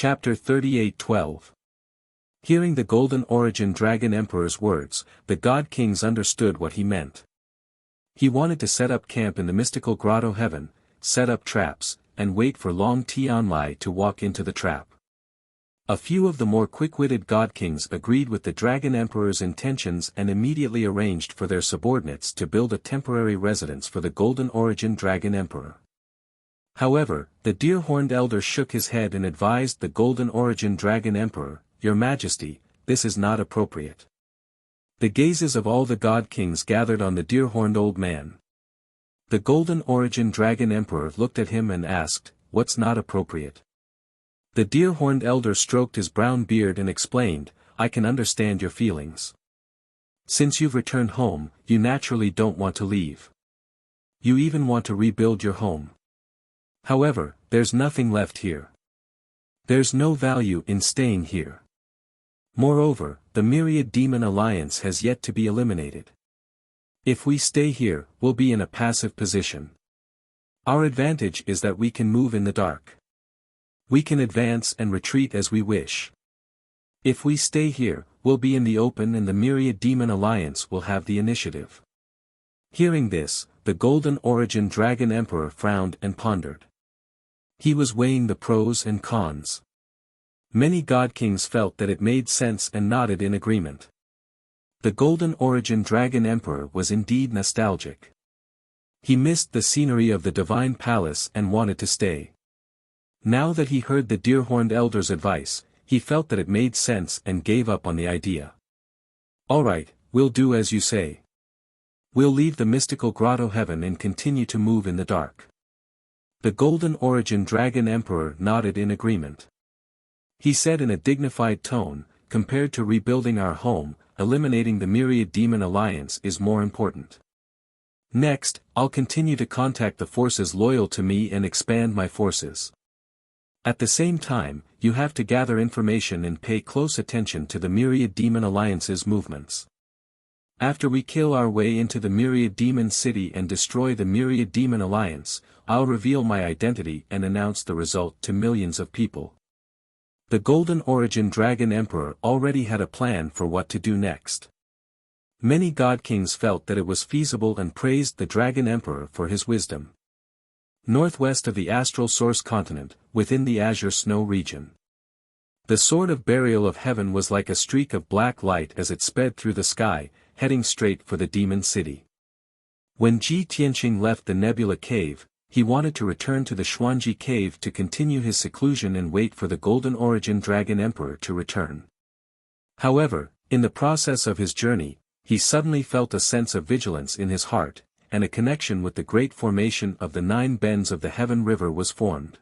Chapter 38:12. Hearing the Golden Origin Dragon Emperor's words, the God Kings understood what he meant. He wanted to set up camp in the mystical grotto heaven, set up traps, and wait for Long Tianlai to walk into the trap. A few of the more quick-witted God Kings agreed with the Dragon Emperor's intentions and immediately arranged for their subordinates to build a temporary residence for the Golden Origin Dragon Emperor. However, the deer-horned elder shook his head and advised the Golden Origin Dragon Emperor, "Your Majesty, this is not appropriate." The gazes of all the God Kings gathered on the deer-horned old man. The Golden Origin Dragon Emperor looked at him and asked, "What's not appropriate?" The deer-horned elder stroked his brown beard and explained, "I can understand your feelings. Since you've returned home, you naturally don't want to leave. You even want to rebuild your home. However, there's nothing left here. There's no value in staying here. Moreover, the Myriad Demon Alliance has yet to be eliminated. If we stay here, we'll be in a passive position. Our advantage is that we can move in the dark. We can advance and retreat as we wish. If we stay here, we'll be in the open and the Myriad Demon Alliance will have the initiative." Hearing this, the Golden Origin Dragon Emperor frowned and pondered. He was weighing the pros and cons. Many God Kings felt that it made sense and nodded in agreement. The Golden Origin Dragon Emperor was indeed nostalgic. He missed the scenery of the Divine Palace and wanted to stay. Now that he heard the deer-horned elder's advice, he felt that it made sense and gave up on the idea. "All right, we'll do as you say. We'll leave the mystical grotto heaven and continue to move in the dark." The Golden Origin Dragon Emperor nodded in agreement. He said in a dignified tone, "Compared to rebuilding our home, eliminating the Myriad Demon Alliance is more important. Next, I'll continue to contact the forces loyal to me and expand my forces. At the same time, you have to gather information and pay close attention to the Myriad Demon Alliance's movements. After we kill our way into the Myriad Demon City and destroy the Myriad Demon Alliance, I'll reveal my identity and announce the result to millions of people." The Golden Origin Dragon Emperor already had a plan for what to do next. Many God Kings felt that it was feasible and praised the Dragon Emperor for his wisdom. Northwest of the Astral Source Continent, within the Azure Snow region. The Sword of Burial of Heaven was like a streak of black light as it sped through the sky, heading straight for the Demon City. When Ji Tianqing left the Nebula Cave, he wanted to return to the Xuanji Cave to continue his seclusion and wait for the Golden Origin Dragon Emperor to return. However, in the process of his journey, he suddenly felt a sense of vigilance in his heart, and a connection with the great formation of the 9 bends of the Heaven River was formed.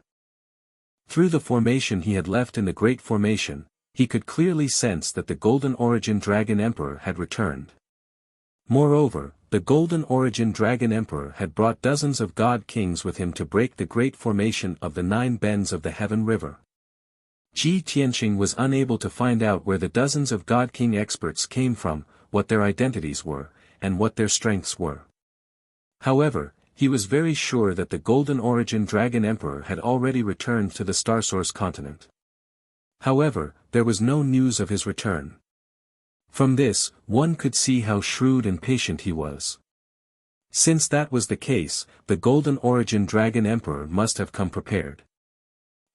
Through the formation he had left in the Great Formation, he could clearly sense that the Golden Origin Dragon Emperor had returned. Moreover, the Golden Origin Dragon Emperor had brought dozens of God Kings with him to break the great formation of the 9 bends of the Heaven River. Ji Tianqing was unable to find out where the dozens of God King experts came from, what their identities were, and what their strengths were. However, he was very sure that the Golden Origin Dragon Emperor had already returned to the Starsource continent. However, there was no news of his return. From this, one could see how shrewd and patient he was. Since that was the case, the Golden Origin Dragon Emperor must have come prepared.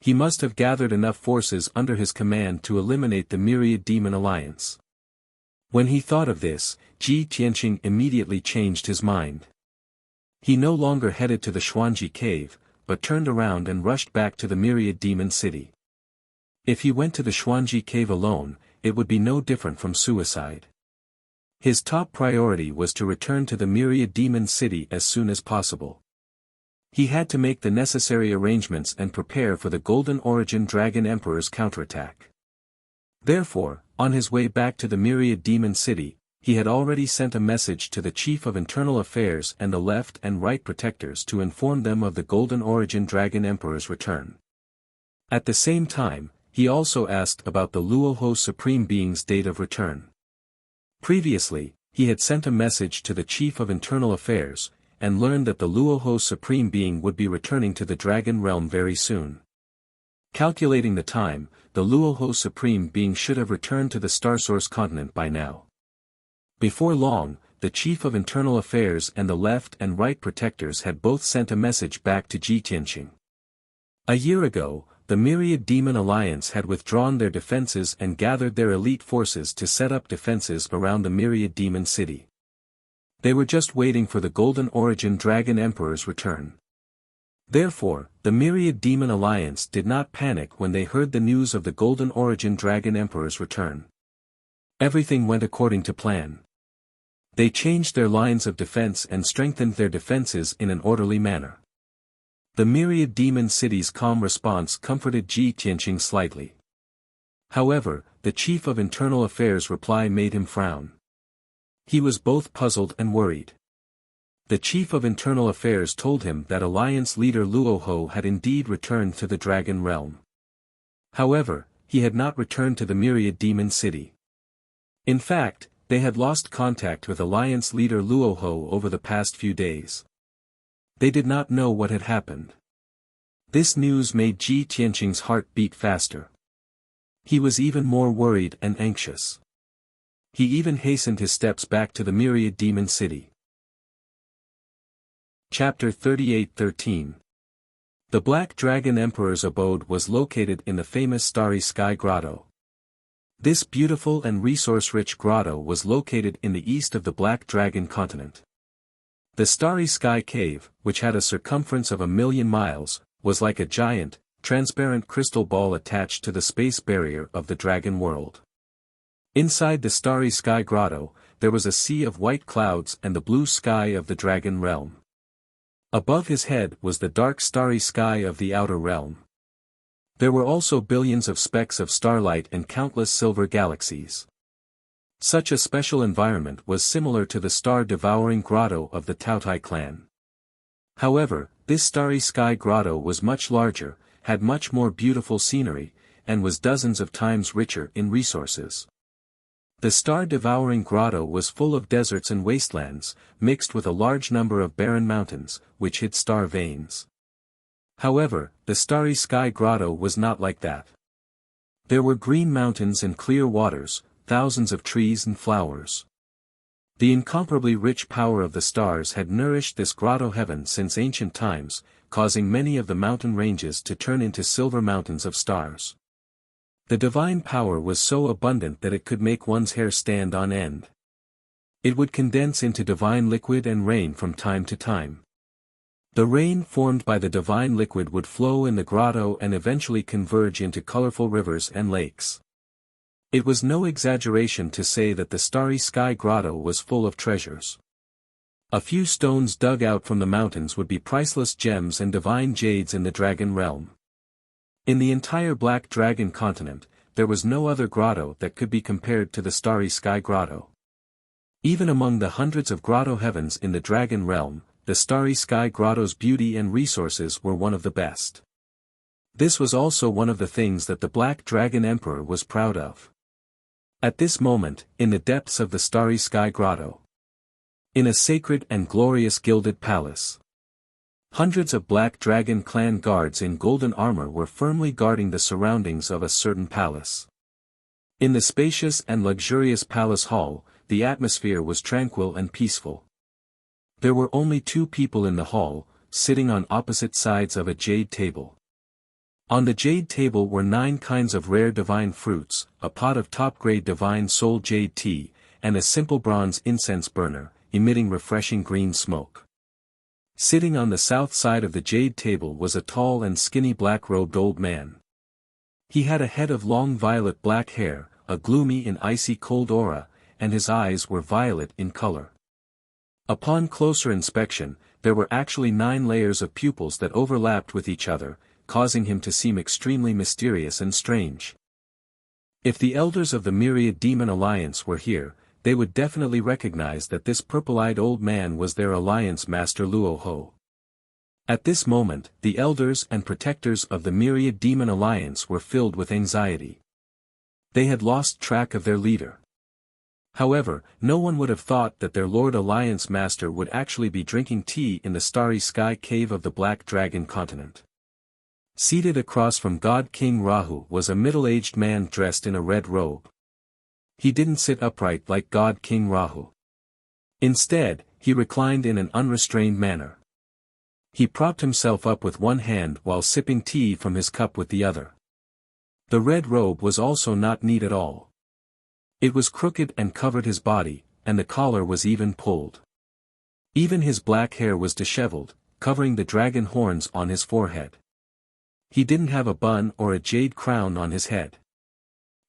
He must have gathered enough forces under his command to eliminate the Myriad Demon Alliance. When he thought of this, Ji Tianqing immediately changed his mind. He no longer headed to the Xuanji Cave, but turned around and rushed back to the Myriad Demon City. If he went to the Xuanji Cave alone, it would be no different from suicide. His top priority was to return to the Myriad Demon City as soon as possible. He had to make the necessary arrangements and prepare for the Golden Origin Dragon Emperor's counterattack. Therefore, on his way back to the Myriad Demon City, he had already sent a message to the Chief of Internal Affairs and the Left and Right Protectors to inform them of the Golden Origin Dragon Emperor's return. At the same time, he also asked about the Luoho Supreme Being's date of return. Previously, he had sent a message to the Chief of Internal Affairs, and learned that the Luoho Supreme Being would be returning to the Dragon Realm very soon. Calculating the time, the Luoho Supreme Being should have returned to the Starsource continent by now. Before long, the Chief of Internal Affairs and the Left and Right Protectors had both sent a message back to Ji Tianqing. A year ago, the Myriad Demon Alliance had withdrawn their defenses and gathered their elite forces to set up defenses around the Myriad Demon City. They were just waiting for the Golden Origin Dragon Emperor's return. Therefore, the Myriad Demon Alliance did not panic when they heard the news of the Golden Origin Dragon Emperor's return. Everything went according to plan. They changed their lines of defense and strengthened their defenses in an orderly manner. The Myriad Demon City's calm response comforted Ji Tianqing slightly. However, the Chief of Internal Affairs' reply made him frown. He was both puzzled and worried. The Chief of Internal Affairs told him that Alliance leader Luoho had indeed returned to the Dragon Realm. However, he had not returned to the Myriad Demon City. In fact, they had lost contact with Alliance leader Luoho over the past few days. They did not know what had happened. This news made Ji Tianqing's heart beat faster. He was even more worried and anxious. He even hastened his steps back to the Myriad Demon City. Chapter 38-13. The Black Dragon Emperor's abode was located in the famous Starry Sky Grotto. This beautiful and resource-rich grotto was located in the east of the Black Dragon continent. The Starry Sky Cave, which had a circumference of 1,000,000 miles, was like a giant, transparent crystal ball attached to the space barrier of the Dragon World. Inside the Starry Sky Grotto, there was a sea of white clouds and the blue sky of the Dragon Realm. Above his head was the dark starry sky of the Outer Realm. There were also billions of specks of starlight and countless silver galaxies. Such a special environment was similar to the star-devouring grotto of the Taotai clan. However, this Starry Sky Grotto was much larger, had much more beautiful scenery, and was dozens of times richer in resources. The star-devouring grotto was full of deserts and wastelands, mixed with a large number of barren mountains, which hid star veins. However, the Starry Sky Grotto was not like that. There were green mountains and clear waters, thousands of trees and flowers. The incomparably rich power of the stars had nourished this grotto heaven since ancient times, causing many of the mountain ranges to turn into silver mountains of stars. The divine power was so abundant that it could make one's hair stand on end. It would condense into divine liquid and rain from time to time. The rain formed by the divine liquid would flow in the grotto and eventually converge into colorful rivers and lakes. It was no exaggeration to say that the Starry Sky Grotto was full of treasures. A few stones dug out from the mountains would be priceless gems and divine jades in the Dragon Realm. In the entire Black Dragon continent, there was no other grotto that could be compared to the Starry Sky Grotto. Even among the hundreds of grotto heavens in the Dragon Realm, the Starry Sky Grotto's beauty and resources were one of the best. This was also one of the things that the Black Dragon Emperor was proud of. At this moment, in the depths of the Starry Sky Grotto, in a sacred and glorious gilded palace, hundreds of Black Dragon clan guards in golden armor were firmly guarding the surroundings of a certain palace. In the spacious and luxurious palace hall, the atmosphere was tranquil and peaceful. There were only 2 people in the hall, sitting on opposite sides of a jade table. On the jade table were 9 kinds of rare divine fruits, a pot of top-grade divine soul jade tea, and a simple bronze incense burner, emitting refreshing green smoke. Sitting on the south side of the jade table was a tall and skinny black-robed old man. He had a head of long violet-black hair, a gloomy and icy cold aura, and his eyes were violet in color. Upon closer inspection, there were actually 9 layers of pupils that overlapped with each other, causing him to seem extremely mysterious and strange. If the elders of the Myriad Demon Alliance were here, they would definitely recognize that this purple-eyed old man was their alliance master Luoho. At this moment, the elders and protectors of the Myriad Demon Alliance were filled with anxiety. They had lost track of their leader. However, no one would have thought that their Lord Alliance Master would actually be drinking tea in the Starry Sky Cave of the Black Dragon continent. Seated across from God King Rahu was a middle-aged man dressed in a red robe. He didn't sit upright like God King Rahu. Instead, he reclined in an unrestrained manner. He propped himself up with one hand while sipping tea from his cup with the other. The red robe was also not neat at all. It was crooked and covered his body, and the collar was even pulled. Even his black hair was disheveled, covering the dragon horns on his forehead. He didn't have a bun or a jade crown on his head.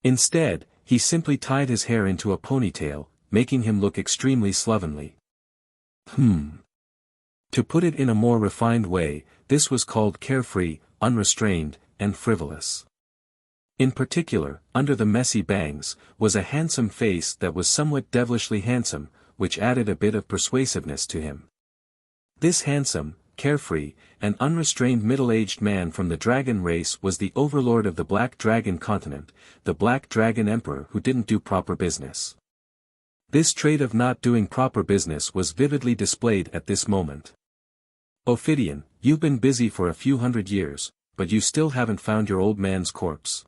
Instead, he simply tied his hair into a ponytail, making him look extremely slovenly. To put it in a more refined way, this was called carefree, unrestrained, and frivolous. In particular, under the messy bangs, was a handsome face that was somewhat devilishly handsome, which added a bit of persuasiveness to him. This handsome, carefree, and unrestrained middle-aged man from the dragon race was the overlord of the Black Dragon continent, the Black Dragon Emperor who didn't do proper business. This trait of not doing proper business was vividly displayed at this moment. Ophidian, you've been busy for a few hundred years, but you still haven't found your old man's corpse.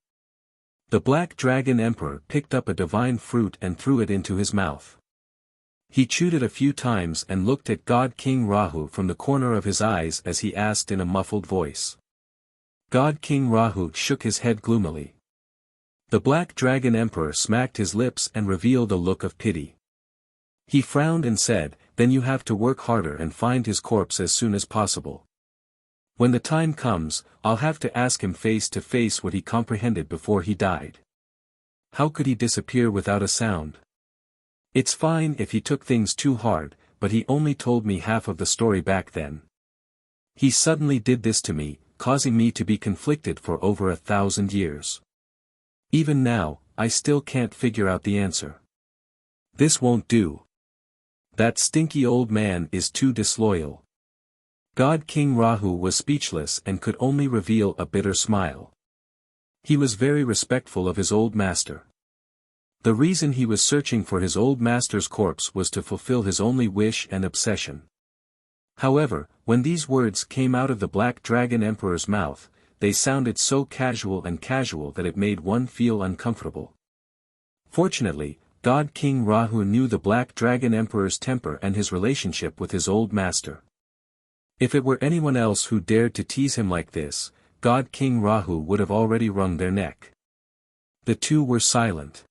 The Black Dragon Emperor picked up a divine fruit and threw it into his mouth. He chewed it a few times and looked at God King Rahu from the corner of his eyes as he asked in a muffled voice. God King Rahu shook his head gloomily. The Black Dragon Emperor smacked his lips and revealed a look of pity. He frowned and said, "Then you have to work harder and find his corpse as soon as possible. When the time comes, I'll have to ask him face to face what he comprehended before he died. How could he disappear without a sound? It's fine if he took things too hard, but he only told me half of the story back then. He suddenly did this to me, causing me to be conflicted for over 1,000 years. Even now, I still can't figure out the answer. This won't do. That stinky old man is too disloyal." God King Rahu was speechless and could only reveal a bitter smile. He was very respectful of his old master. The reason he was searching for his old master's corpse was to fulfill his only wish and obsession. However, when these words came out of the Black Dragon Emperor's mouth, they sounded so casual that it made one feel uncomfortable. Fortunately, God King Rahu knew the Black Dragon Emperor's temper and his relationship with his old master. If it were anyone else who dared to tease him like this, God King Rahu would have already wrung their neck. The two were silent.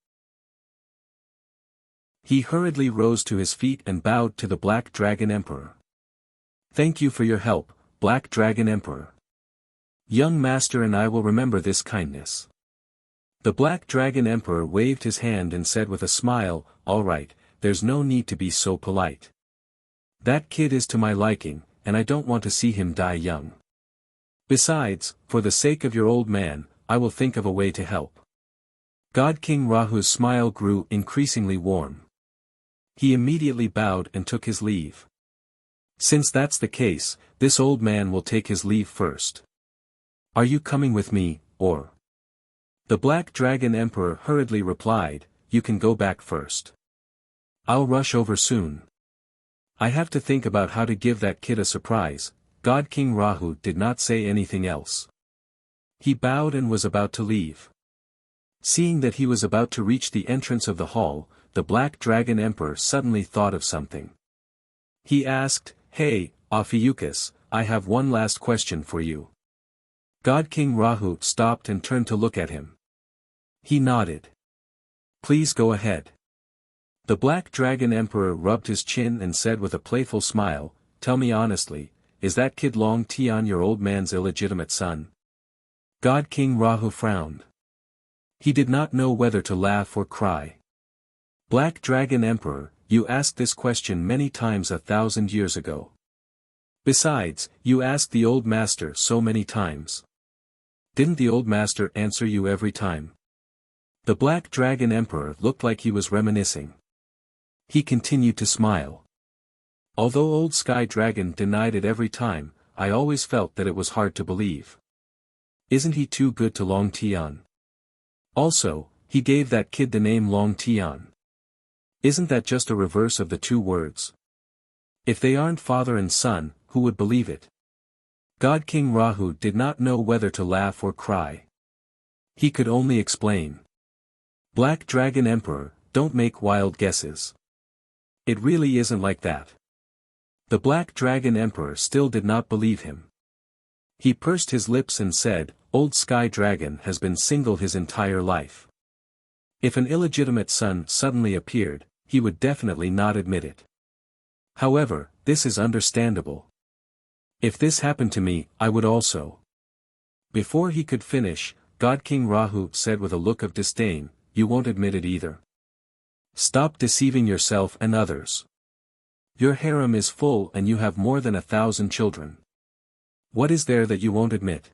He hurriedly rose to his feet and bowed to the Black Dragon Emperor. "Thank you for your help, Black Dragon Emperor. Young master and I will remember this kindness." The Black Dragon Emperor waved his hand and said with a smile, "All right, there's no need to be so polite. That kid is to my liking, and I don't want to see him die young. Besides, for the sake of your old man, I will think of a way to help." God King Rahu's smile grew increasingly warm. He immediately bowed and took his leave. "Since that's the case, this old man will take his leave first. Are you coming with me, or?" The Black Dragon Emperor hurriedly replied, "You can go back first. I'll rush over soon. I have to think about how to give that kid a surprise." God King Rahu did not say anything else. He bowed and was about to leave. Seeing that he was about to reach the entrance of the hall, the Black Dragon Emperor suddenly thought of something. He asked, "Hey, Ophiuchus, I have one last question for you." God King Rahu stopped and turned to look at him. He nodded. "Please go ahead." The Black Dragon Emperor rubbed his chin and said with a playful smile, "Tell me honestly, is that kid Long Tian your old man's illegitimate son?" God King Rahu frowned. He did not know whether to laugh or cry. "Black Dragon Emperor, you asked this question many times 1,000 years ago. Besides, you asked the old master so many times. Didn't the old master answer you every time?" The Black Dragon Emperor looked like he was reminiscing. He continued to smile. "Although old Sky Dragon denied it every time, I always felt that it was hard to believe. Isn't he too good to Long Tian? Also, he gave that kid the name Long Tian. Isn't that just a reverse of the two words? If they aren't father and son, who would believe it?" God King Rahu did not know whether to laugh or cry. He could only explain. Black Dragon Emperor, don't make wild guesses. It really isn't like that. The Black Dragon Emperor still did not believe him. He pursed his lips and said, Old Sky Dragon has been single his entire life. If an illegitimate son suddenly appeared, he would definitely not admit it. However, this is understandable. If this happened to me, I would also. Before he could finish, God King Rahu said with a look of disdain, You won't admit it either. Stop deceiving yourself and others. Your harem is full and you have more than 1,000 children. What is there that you won't admit?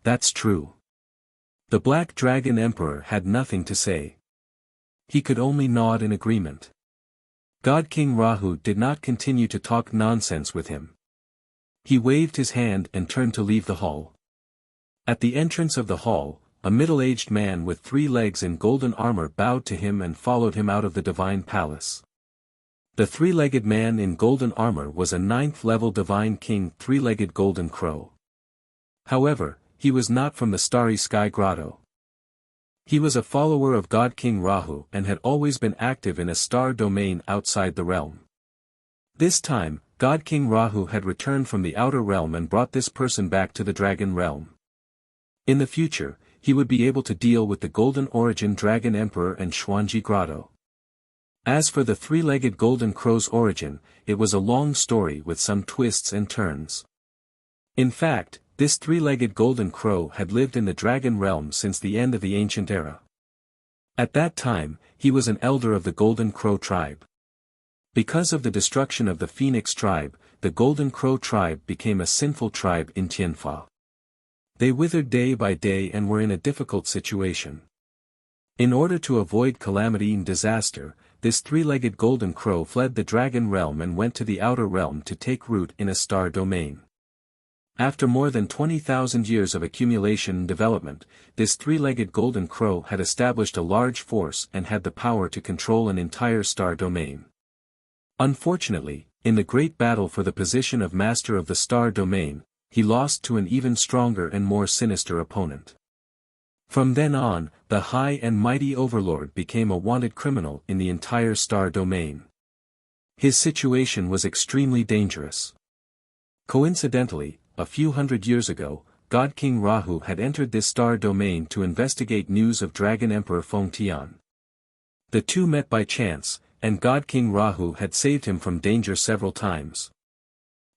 That's true. The Black Dragon Emperor had nothing to say. He could only nod in agreement. God King Rahu did not continue to talk nonsense with him. He waved his hand and turned to leave the hall. At the entrance of the hall, a middle-aged man with 3 legs in golden armor bowed to him and followed him out of the divine palace. The 3-legged man in golden armor was a 9th-level divine king 3-legged golden crow. However, he was not from the starry sky grotto. He was a follower of God King Rahu and had always been active in a star domain outside the realm. This time, God King Rahu had returned from the outer realm and brought this person back to the dragon realm. In the future, he would be able to deal with the Golden Origin Dragon Emperor and Xuanji Grotto. As for the 3-legged golden crow's origin, it was a long story with some twists and turns. In fact, this 3-legged golden crow had lived in the dragon realm since the end of the ancient era. At that time, he was an elder of the Golden Crow tribe. Because of the destruction of the Phoenix tribe, the Golden Crow tribe became a sinful tribe in Tianfa. They withered day by day and were in a difficult situation. In order to avoid calamity and disaster, this 3-legged golden crow fled the dragon realm and went to the outer realm to take root in a star domain. After more than 20,000 years of accumulation and development, this 3-legged golden crow had established a large force and had the power to control an entire star domain. Unfortunately, in the great battle for the position of master of the star domain, he lost to an even stronger and more sinister opponent. From then on, the high and mighty overlord became a wanted criminal in the entire star domain. His situation was extremely dangerous. Coincidentally, a few hundred years ago, God King Rahu had entered this star domain to investigate news of Dragon Emperor Feng Tian. The two met by chance, and God King Rahu had saved him from danger several times.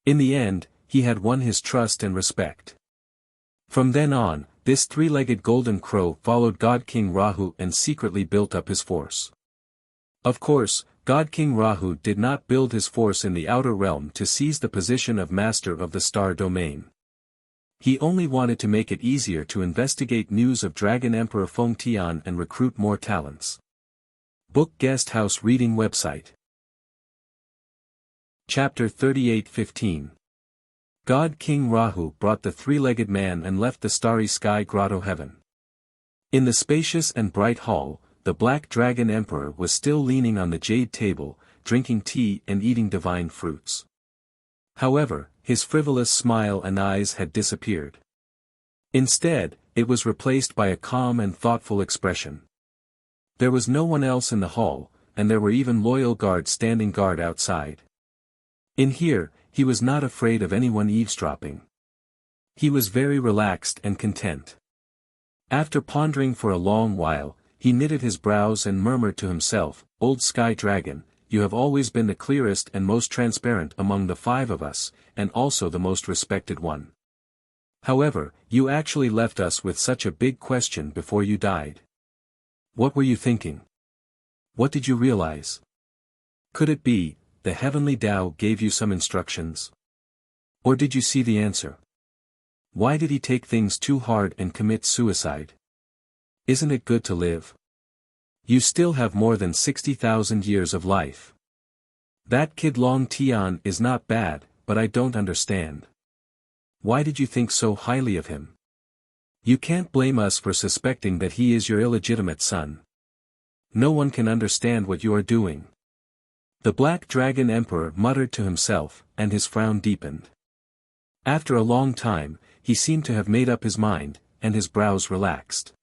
In the end, he had won his trust and respect. From then on, this 3-legged golden crow followed God King Rahu and secretly built up his force. Of course, God King Rahu did not build his force in the outer realm to seize the position of master of the star domain. He only wanted to make it easier to investigate news of Dragon Emperor Feng Tian and recruit more talents. Book Guest House Reading Website. Chapter 38:15. God King Rahu brought the 3-legged man and left the starry sky grotto heaven. In the spacious and bright hall, the Black Dragon Emperor was still leaning on the jade table, drinking tea and eating divine fruits. However, his frivolous smile and eyes had disappeared. Instead, it was replaced by a calm and thoughtful expression. There was no one else in the hall, and there were even loyal guards standing guard outside. In here, he was not afraid of anyone eavesdropping. He was very relaxed and content. After pondering for a long while, he knitted his brows and murmured to himself, Old Sky Dragon, you have always been the clearest and most transparent among the 5 of us, and also the most respected one. However, you actually left us with such a big question before you died. What were you thinking? What did you realize? Could it be, the heavenly Tao gave you some instructions? Or did you see the answer? Why did he take things too hard and commit suicide? Isn't it good to live? You still have more than 60,000 years of life. That kid Long Tian is not bad, but I don't understand. Why did you think so highly of him? You can't blame us for suspecting that he is your illegitimate son. No one can understand what you are doing. The Black Dragon Emperor muttered to himself, and his frown deepened. After a long time, he seemed to have made up his mind, and his brows relaxed.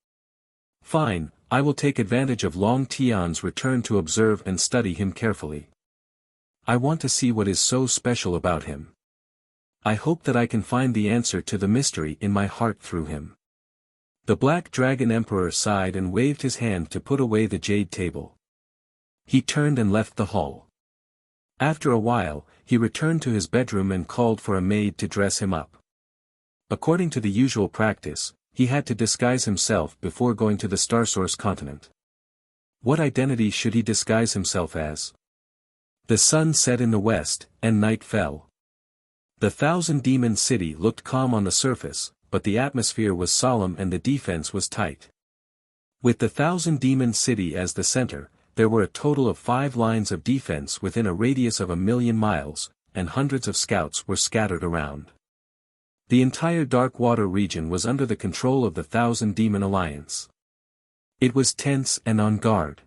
Fine, I will take advantage of Long Tian's return to observe and study him carefully. I want to see what is so special about him. I hope that I can find the answer to the mystery in my heart through him. The Black Dragon Emperor sighed and waved his hand to put away the jade table. He turned and left the hall. After a while, he returned to his bedroom and called for a maid to dress him up. According to the usual practice, he had to disguise himself before going to the Starsource continent. What identity should he disguise himself as? The sun set in the west, and night fell. The Thousand Demon City looked calm on the surface, but the atmosphere was solemn and the defense was tight. With the Thousand Demon City as the center, there were a total of 5 lines of defense within a radius of 1,000,000 miles, and hundreds of scouts were scattered around. The entire Dark Water region was under the control of the Thousand Demon Alliance. It was tense and on guard.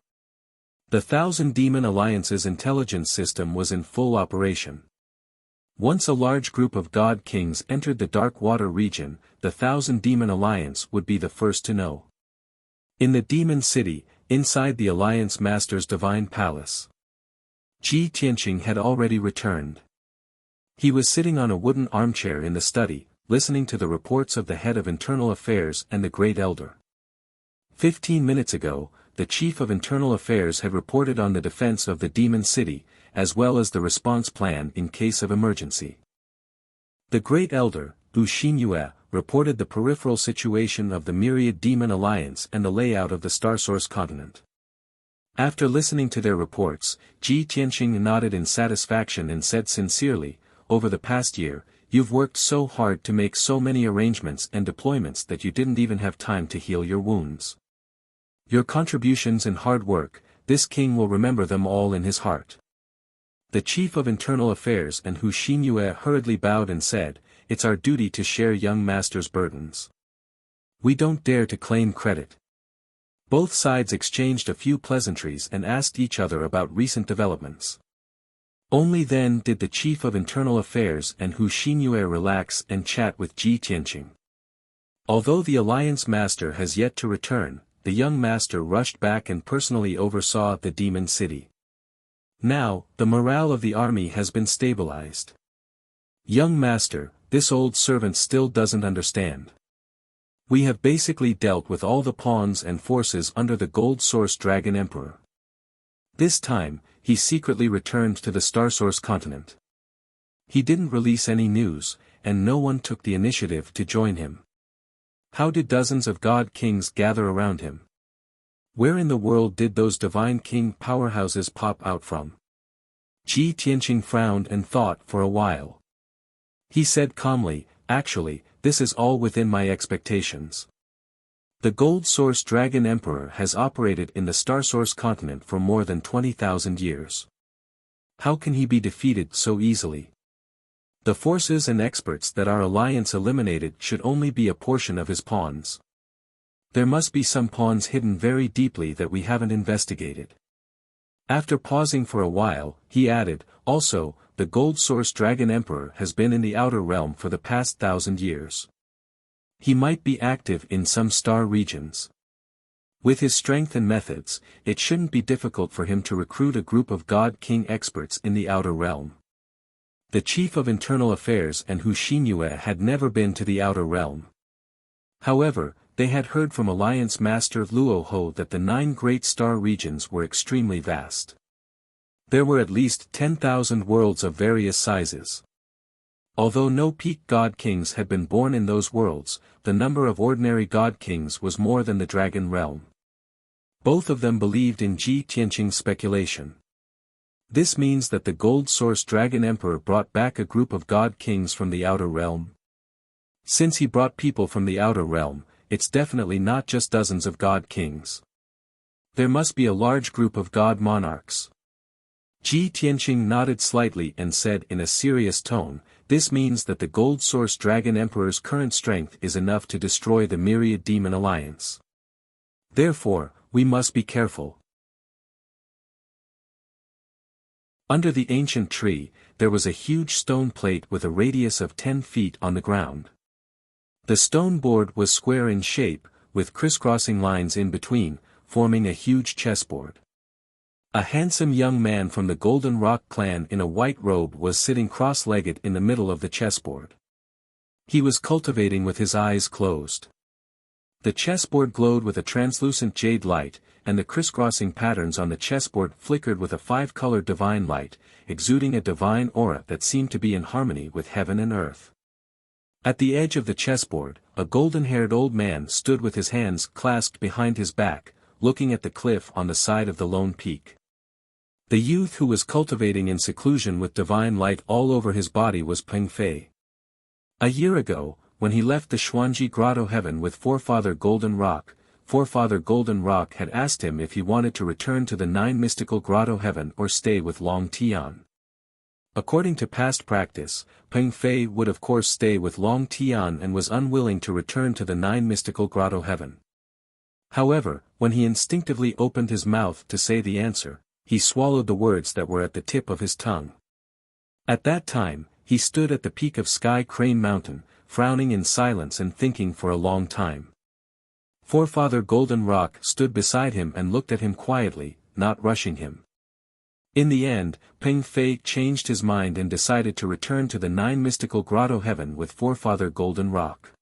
The Thousand Demon Alliance's intelligence system was in full operation. Once a large group of God Kings entered the Dark Water region, the Thousand Demon Alliance would be the first to know. In the Demon City, inside the Alliance Master's Divine Palace, Ji Tianqing had already returned. He was sitting on a wooden armchair in the study, listening to the reports of the head of Internal Affairs and the Great Elder. 15 minutes ago, the Chief of Internal Affairs had reported on the defense of the Demon City, as well as the response plan in case of emergency. The Great Elder, Wu Xinyue, reported the peripheral situation of the Myriad Demon Alliance and the layout of the Starsource continent. After listening to their reports, Ji Tianqing nodded in satisfaction and said sincerely, "Over the past year, you've worked so hard to make so many arrangements and deployments that you didn't even have time to heal your wounds. Your contributions and hard work, this king will remember them all in his heart." The Chief of Internal Affairs and Wu Xinyue hurriedly bowed and said, "It's our duty to share young master's burdens. We don't dare to claim credit." Both sides exchanged a few pleasantries and asked each other about recent developments. Only then did the Chief of Internal Affairs and Wu Xinyue relax and chat with Ji Tianqing. Although the Alliance Master has yet to return, the young master rushed back and personally oversaw the Demon City. Now, the morale of the army has been stabilized. Young master, this old servant still doesn't understand. We have basically dealt with all the pawns and forces under the Gold Source Dragon Emperor. This time, he secretly returned to the Starsource continent. He didn't release any news, and no one took the initiative to join him. How did dozens of God Kings gather around him? Where in the world did those Divine King powerhouses pop out from? Ji Tianqing frowned and thought for a while. He said calmly, "Actually, this is all within my expectations. The Gold Source Dragon Emperor has operated in the Starsource continent for more than 20,000 years. How can he be defeated so easily? The forces and experts that our alliance eliminated should only be a portion of his pawns. There must be some pawns hidden very deeply that we haven't investigated." After pausing for a while, he added, "Also, the Gold Source Dragon Emperor has been in the Outer Realm for the past 1,000 years. He might be active in some star regions. With his strength and methods, it shouldn't be difficult for him to recruit a group of God King experts in the Outer Realm." The Chief of Internal Affairs and Wu Xinyue had never been to the Outer Realm. However, they had heard from Alliance Master Luo Ho that the 9 great star regions were extremely vast. There were at least 10,000 worlds of various sizes. Although no peak God Kings had been born in those worlds, the number of ordinary God Kings was more than the Dragon Realm. Both of them believed in Ji Tianqing's speculation. This means that the Gold Source Dragon Emperor brought back a group of God Kings from the Outer Realm. Since he brought people from the Outer Realm, it's definitely not just dozens of God Kings. There must be a large group of God Monarchs. Ji Tianqing nodded slightly and said in a serious tone, "This means that the Gold Source Dragon Emperor's current strength is enough to destroy the Myriad Demon Alliance. Therefore, we must be careful." Under the ancient tree, there was a huge stone plate with a radius of 10 feet on the ground. The stone board was square in shape, with crisscrossing lines in between, forming a huge chessboard. A handsome young man from the Golden Rock clan in a white robe was sitting cross-legged in the middle of the chessboard. He was cultivating with his eyes closed. The chessboard glowed with a translucent jade light, and the crisscrossing patterns on the chessboard flickered with a 5-colored divine light, exuding a divine aura that seemed to be in harmony with heaven and earth. At the edge of the chessboard, a golden-haired old man stood with his hands clasped behind his back, looking at the cliff on the side of the lone peak. The youth who was cultivating in seclusion with divine light all over his body was Peng Fei. A year ago, when he left the Xuanji Grotto heaven with Forefather Golden Rock had asked him if he wanted to return to the 9 mystical grotto heaven or stay with Long Tian. According to past practice, Peng Fei would of course stay with Long Tian and was unwilling to return to the 9 mystical grotto heaven. However, when he instinctively opened his mouth to say the answer, he swallowed the words that were at the tip of his tongue. At that time, he stood at the peak of Sky Crane Mountain, frowning in silence and thinking for a long time. Forefather Golden Rock stood beside him and looked at him quietly, not rushing him. In the end, Peng Fei changed his mind and decided to return to the 9 mystical grotto heaven with Forefather Golden Rock.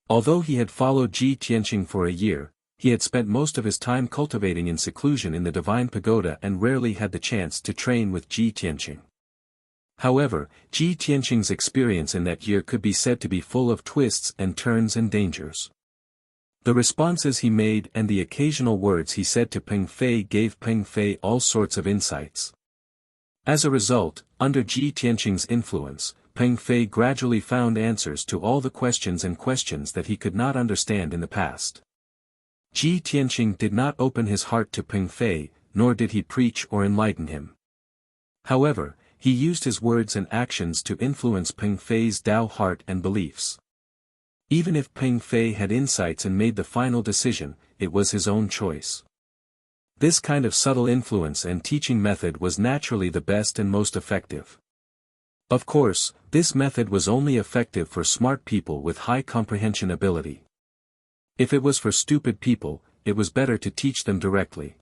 Although he had followed Ji Tianqing for a year, he had spent most of his time cultivating in seclusion in the Divine Pagoda and rarely had the chance to train with Ji Tianqing. However, Ji Tianqing's experience in that year could be said to be full of twists and turns and dangers. The responses he made and the occasional words he said to Peng Fei gave Peng Fei all sorts of insights. As a result, under Ji Tianqing's influence, Peng Fei gradually found answers to all the questions that he could not understand in the past. Ji Tianqing did not open his heart to Peng Fei, nor did he preach or enlighten him. However, he used his words and actions to influence Peng Fei's Tao heart and beliefs. Even if Peng Fei had insights and made the final decision, it was his own choice. This kind of subtle influence and teaching method was naturally the best and most effective. Of course, this method was only effective for smart people with high comprehension ability. If it was for stupid people, it was better to teach them directly.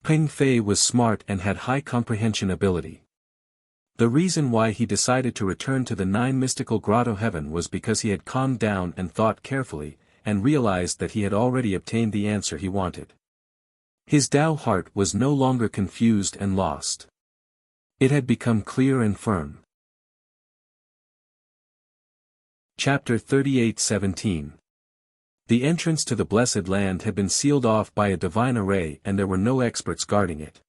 Peng Fei was smart and had high comprehension ability. The reason why he decided to return to the 9 mystical grotto heaven was because he had calmed down and thought carefully, and realized that he had already obtained the answer he wanted. His Tao heart was no longer confused and lost. It had become clear and firm. Chapter 38:17. The entrance to the Blessed Land had been sealed off by a divine array and there were no experts guarding it.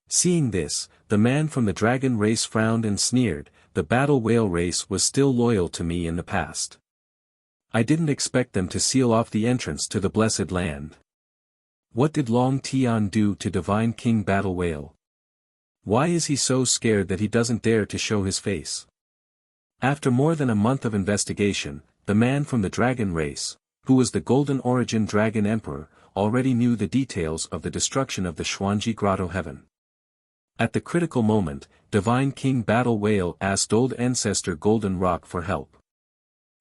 Seeing this, the man from the dragon race frowned and sneered. The battle whale race was still loyal to me in the past. I didn't expect them to seal off the entrance to the Blessed Land. What did Long Tian do to Divine King Battle Whale? Why is he so scared that he doesn't dare to show his face? After more than a month of investigation, the man from the dragon race, who was the Golden Origin Dragon Emperor, already knew the details of the destruction of the Xuanji Grotto Heaven. At the critical moment, Divine King Battle Whale asked Old Ancestor Golden Rock for help.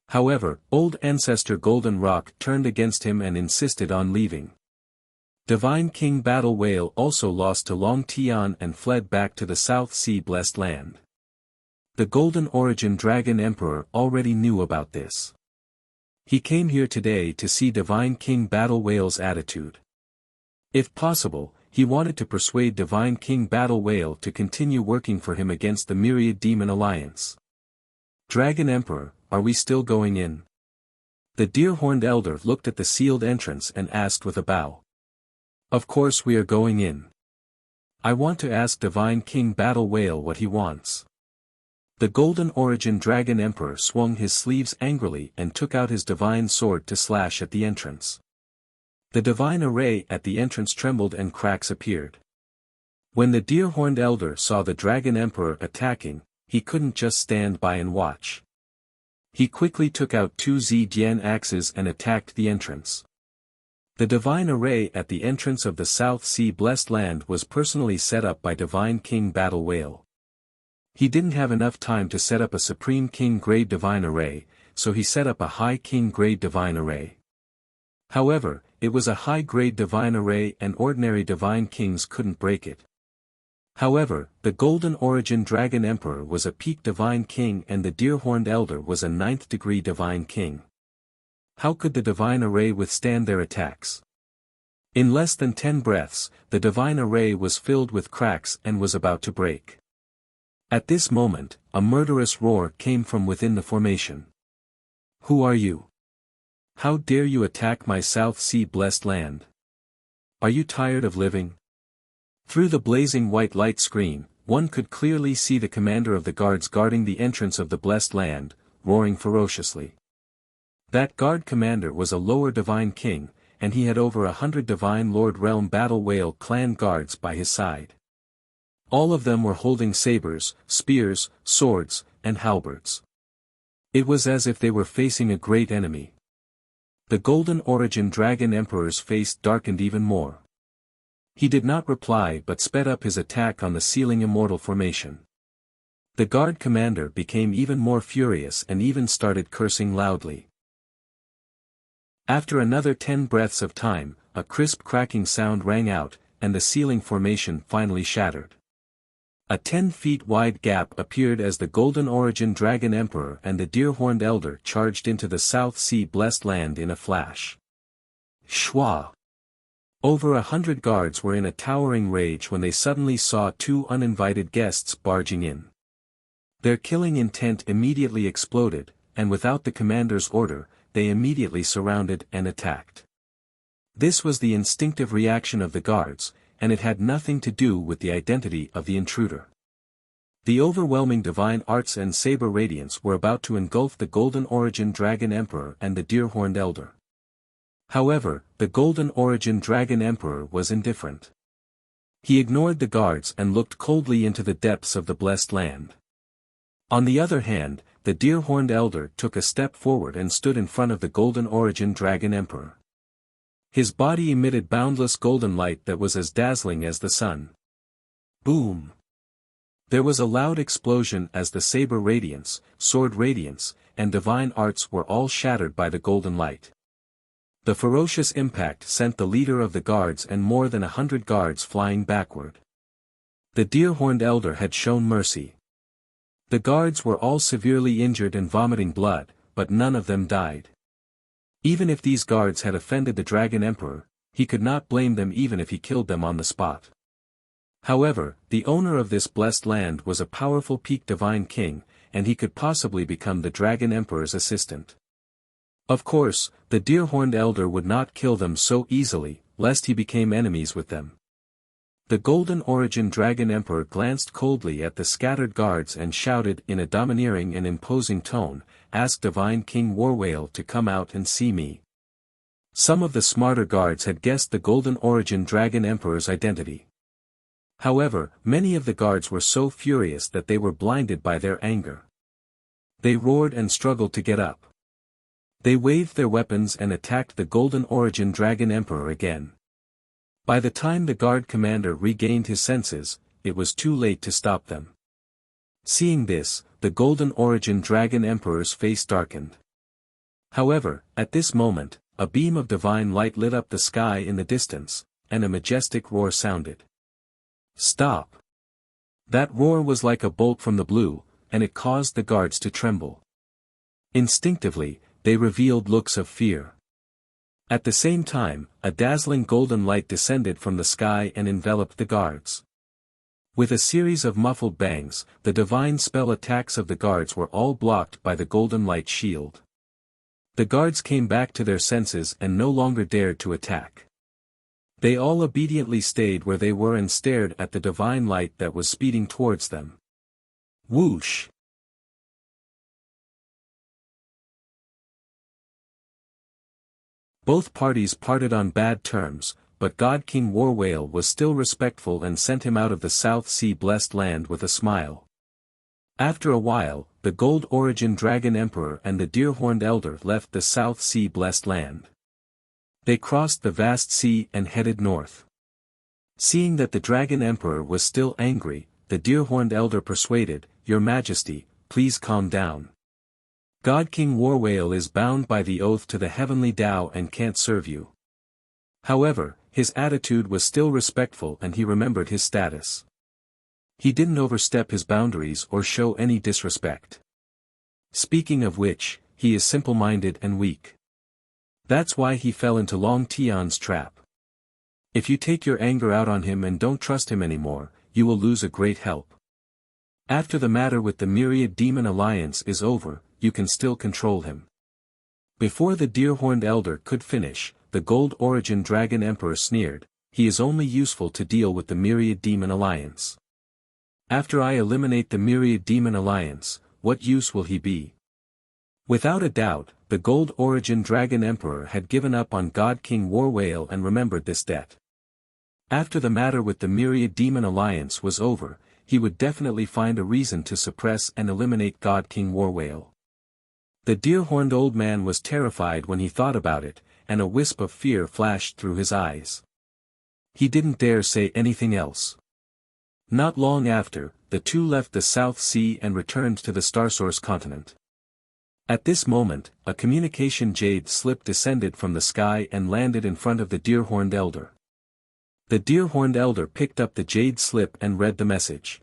However, Old Ancestor Golden Rock turned against him and insisted on leaving. Divine King Battle Whale also lost to Long Tian and fled back to the South Sea Blessed Land. The Golden Origin Dragon Emperor already knew about this. He came here today to see Divine King Battle Whale's attitude. If possible, he wanted to persuade Divine King Battle Whale to continue working for him against the Myriad Demon Alliance. Dragon Emperor, are we still going in? The deer-horned elder looked at the sealed entrance and asked with a bow. Of course we are going in. I want to ask Divine King Battle Whale what he wants. The Golden Origin Dragon Emperor swung his sleeves angrily and took out his divine sword to slash at the entrance. The divine array at the entrance trembled and cracks appeared. When the deer-horned elder saw the Dragon Emperor attacking, he couldn't just stand by and watch. He quickly took out 2 Zhidian axes and attacked the entrance. The divine array at the entrance of the South Sea Blessed Land was personally set up by Divine King Battle Whale. He didn't have enough time to set up a Supreme King Grade Divine Array, so he set up a High King Grade Divine Array. However, it was a high-grade divine array and ordinary divine kings couldn't break it. However, the Golden Origin Dragon Emperor was a peak divine king and the Deer-Horned Elder was a 9th degree divine king. How could the divine array withstand their attacks? In less than 10 breaths, the divine array was filled with cracks and was about to break. At this moment, a murderous roar came from within the formation. Who are you? How dare you attack my South Sea Blessed Land? Are you tired of living? Through the blazing white light screen, one could clearly see the commander of the guards guarding the entrance of the Blessed Land, roaring ferociously. That guard commander was a lower divine king, and he had over 100 divine Lord Realm Battle Whale clan guards by his side. All of them were holding sabers, spears, swords, and halberds. It was as if they were facing a great enemy. The Golden Origin Dragon Emperor's face darkened even more. He did not reply but sped up his attack on the Sealing Immortal formation. The guard commander became even more furious and even started cursing loudly. After another 10 breaths of time, a crisp cracking sound rang out, and the sealing formation finally shattered. A 10 feet wide gap appeared as the Golden Origin Dragon Emperor and the Deer-Horned Elder charged into the South Sea Blessed Land in a flash. Shwa! Over 100 guards were in a towering rage when they suddenly saw 2 uninvited guests barging in. Their killing intent immediately exploded, and without the commander's order, they immediately surrounded and attacked. This was the instinctive reaction of the guards, and it had nothing to do with the identity of the intruder. The overwhelming divine arts and saber radiance were about to engulf the Golden Origin Dragon Emperor and the Deer-Horned Elder. However, the Golden Origin Dragon Emperor was indifferent. He ignored the guards and looked coldly into the depths of the Blessed Land. On the other hand, the Deer-Horned Elder took a step forward and stood in front of the Golden Origin Dragon Emperor. His body emitted boundless golden light that was as dazzling as the sun. Boom! There was a loud explosion as the saber radiance, sword radiance, and divine arts were all shattered by the golden light. The ferocious impact sent the leader of the guards and more than 100 guards flying backward. The Deer-Horned Elder had shown mercy. The guards were all severely injured and vomiting blood, but none of them died. Even if these guards had offended the Dragon Emperor, he could not blame them even if he killed them on the spot. However, the owner of this blessed land was a powerful peak divine king, and he could possibly become the Dragon Emperor's assistant. Of course, the Deer-Horned Elder would not kill them so easily, lest he became enemies with them. The Golden Origin Dragon Emperor glanced coldly at the scattered guards and shouted in a domineering and imposing tone, "Ask Divine King Warwhale to come out and see me." Some of the smarter guards had guessed the Golden Origin Dragon Emperor's identity. However, many of the guards were so furious that they were blinded by their anger. They roared and struggled to get up. They waved their weapons and attacked the Golden Origin Dragon Emperor again. By the time the guard commander regained his senses, it was too late to stop them. Seeing this, the Golden Origin Dragon Emperor's face darkened. However, at this moment, a beam of divine light lit up the sky in the distance, and a majestic roar sounded. Stop! That roar was like a bolt from the blue, and it caused the guards to tremble. Instinctively, they revealed looks of fear. At the same time, a dazzling golden light descended from the sky and enveloped the guards. With a series of muffled bangs, the divine spell attacks of the guards were all blocked by the golden light shield. The guards came back to their senses and no longer dared to attack. They all obediently stayed where they were and stared at the divine light that was speeding towards them. Whoosh! Both parties parted on bad terms, but God King Warwhale was still respectful and sent him out of the South Sea Blessed Land with a smile. After a while, the Gold Origin Dragon Emperor and the Deer-Horned Elder left the South Sea Blessed Land. They crossed the vast sea and headed north. Seeing that the Dragon Emperor was still angry, the deer-horned elder persuaded, "Your Majesty, please calm down. God King Warwhale is bound by the oath to the heavenly Tao and can't serve you." However, his attitude was still respectful and he remembered his status. He didn't overstep his boundaries or show any disrespect. Speaking of which, he is simple-minded and weak. That's why he fell into Long Tian's trap. If you take your anger out on him and don't trust him anymore, you will lose a great help. After the matter with the Myriad Demon Alliance is over, you can still control him. Before the deer-horned elder could finish, the Gold Origin Dragon Emperor sneered, "He is only useful to deal with the Myriad Demon Alliance. After I eliminate the Myriad Demon Alliance, what use will he be?" Without a doubt, the Gold Origin Dragon Emperor had given up on God King Warwhale and remembered this debt. After the matter with the Myriad Demon Alliance was over, he would definitely find a reason to suppress and eliminate God King Warwhale. The deer-horned old man was terrified when he thought about it, and a wisp of fear flashed through his eyes. He didn't dare say anything else. Not long after, the two left the South Sea and returned to the Starsource continent. At this moment, a communication jade slip descended from the sky and landed in front of the deer-horned elder. The deer-horned elder picked up the jade slip and read the message.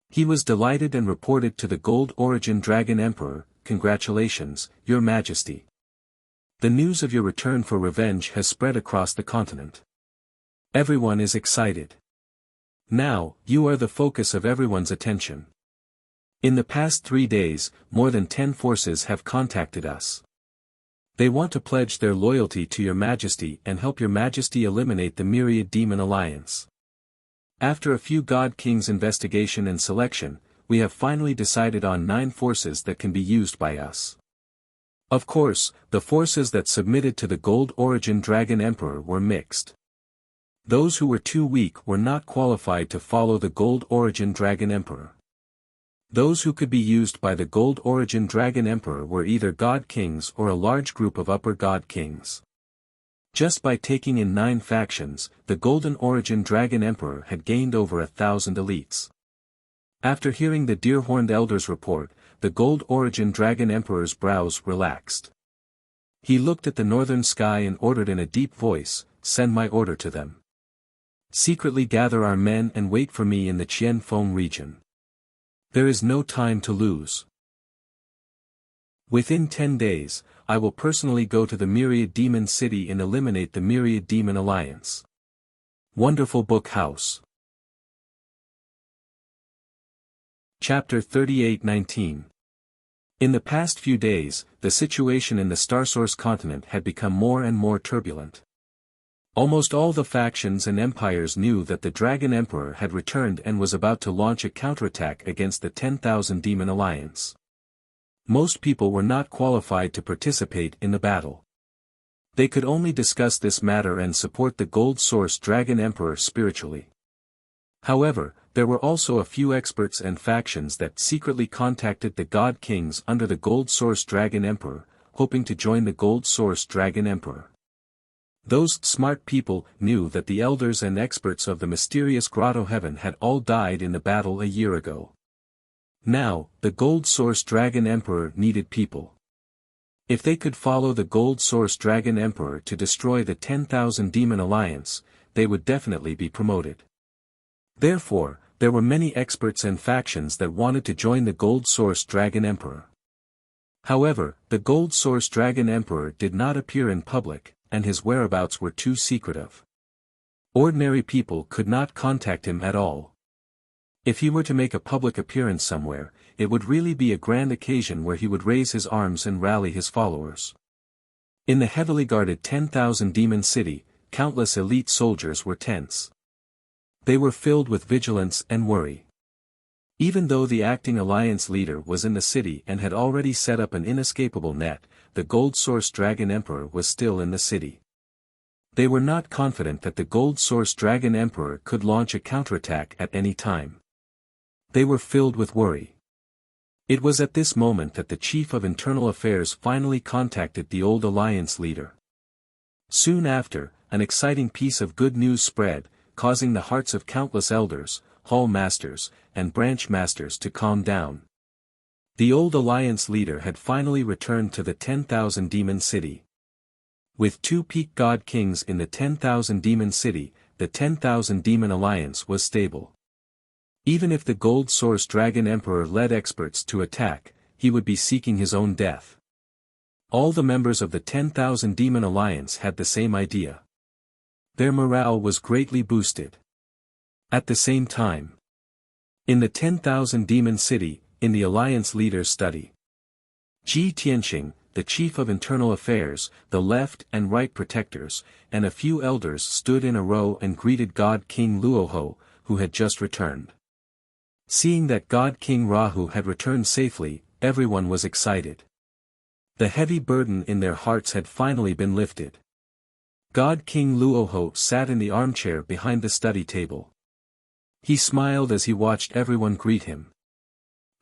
He was delighted and reported to the Gold Origin Dragon Emperor, "Congratulations, Your Majesty. The news of your return for revenge has spread across the continent. Everyone is excited. Now, you are the focus of everyone's attention. In the past 3 days, more than 10 forces have contacted us. They want to pledge their loyalty to Your Majesty and help Your Majesty eliminate the Myriad Demon Alliance. After a few God Kings investigation and selection, we have finally decided on 9 forces that can be used by us." Of course, the forces that submitted to the Gold Origin Dragon Emperor were mixed. Those who were too weak were not qualified to follow the Gold Origin Dragon Emperor. Those who could be used by the Gold Origin Dragon Emperor were either God Kings or a large group of Upper God Kings. Just by taking in 9 factions, the Golden Origin Dragon Emperor had gained over 1,000 elites. After hearing the deer-horned elder's report, the Gold Origin Dragon Emperor's brows relaxed. He looked at the northern sky and ordered in a deep voice, "Send my order to them. Secretly gather our men and wait for me in the Qianfeng region. There is no time to lose. Within 10 days, I will personally go to the Myriad Demon City and eliminate the Myriad Demon Alliance." Wonderful Book House. Chapter 38-19. In the past few days, the situation in the Starsource continent had become more and more turbulent. Almost all the factions and empires knew that the Dragon Emperor had returned and was about to launch a counterattack against the 10,000 Demon Alliance. Most people were not qualified to participate in the battle. They could only discuss this matter and support the Gold Source Dragon Emperor spiritually. However, there were also a few experts and factions that secretly contacted the God Kings under the Gold Source Dragon Emperor, hoping to join the Gold Source Dragon Emperor. Those smart people knew that the elders and experts of the mysterious Grotto Heaven had all died in the battle a year ago. Now, the Gold Source Dragon Emperor needed people. If they could follow the Gold Source Dragon Emperor to destroy the 10,000 Demon Alliance, they would definitely be promoted. Therefore, there were many experts and factions that wanted to join the Gold Source Dragon Emperor. However, the Gold Source Dragon Emperor did not appear in public, and his whereabouts were too secretive. Ordinary people could not contact him at all. If he were to make a public appearance somewhere, it would really be a grand occasion where he would raise his arms and rally his followers. In the heavily guarded 10,000 Demon City, countless elite soldiers were tense. They were filled with vigilance and worry. Even though the acting alliance leader was in the city and had already set up an inescapable net, the Gold Source Dragon Emperor was still in the city. They were not confident that the Gold Source Dragon Emperor could launch a counterattack at any time. They were filled with worry. It was at this moment that the Chief of Internal Affairs finally contacted the old alliance leader. Soon after, an exciting piece of good news spread, causing the hearts of countless elders, hall masters, and branch masters to calm down. The old alliance leader had finally returned to the 10,000 demon city. With 2 peak god kings in the 10,000 demon city, the 10,000 demon alliance was stable. Even if the gold source dragon emperor led experts to attack, he would be seeking his own death. All the members of the 10,000 demon alliance had the same idea. Their morale was greatly boosted. At the same time, in the 10,000 demon city, in the alliance leader's study, Ji Tianqing, the chief of internal affairs, the left and right protectors, and a few elders stood in a row and greeted God King Luoho, who had just returned. Seeing that God King Rahu had returned safely, everyone was excited. The heavy burden in their hearts had finally been lifted. God King Luoho sat in the armchair behind the study table. He smiled as he watched everyone greet him.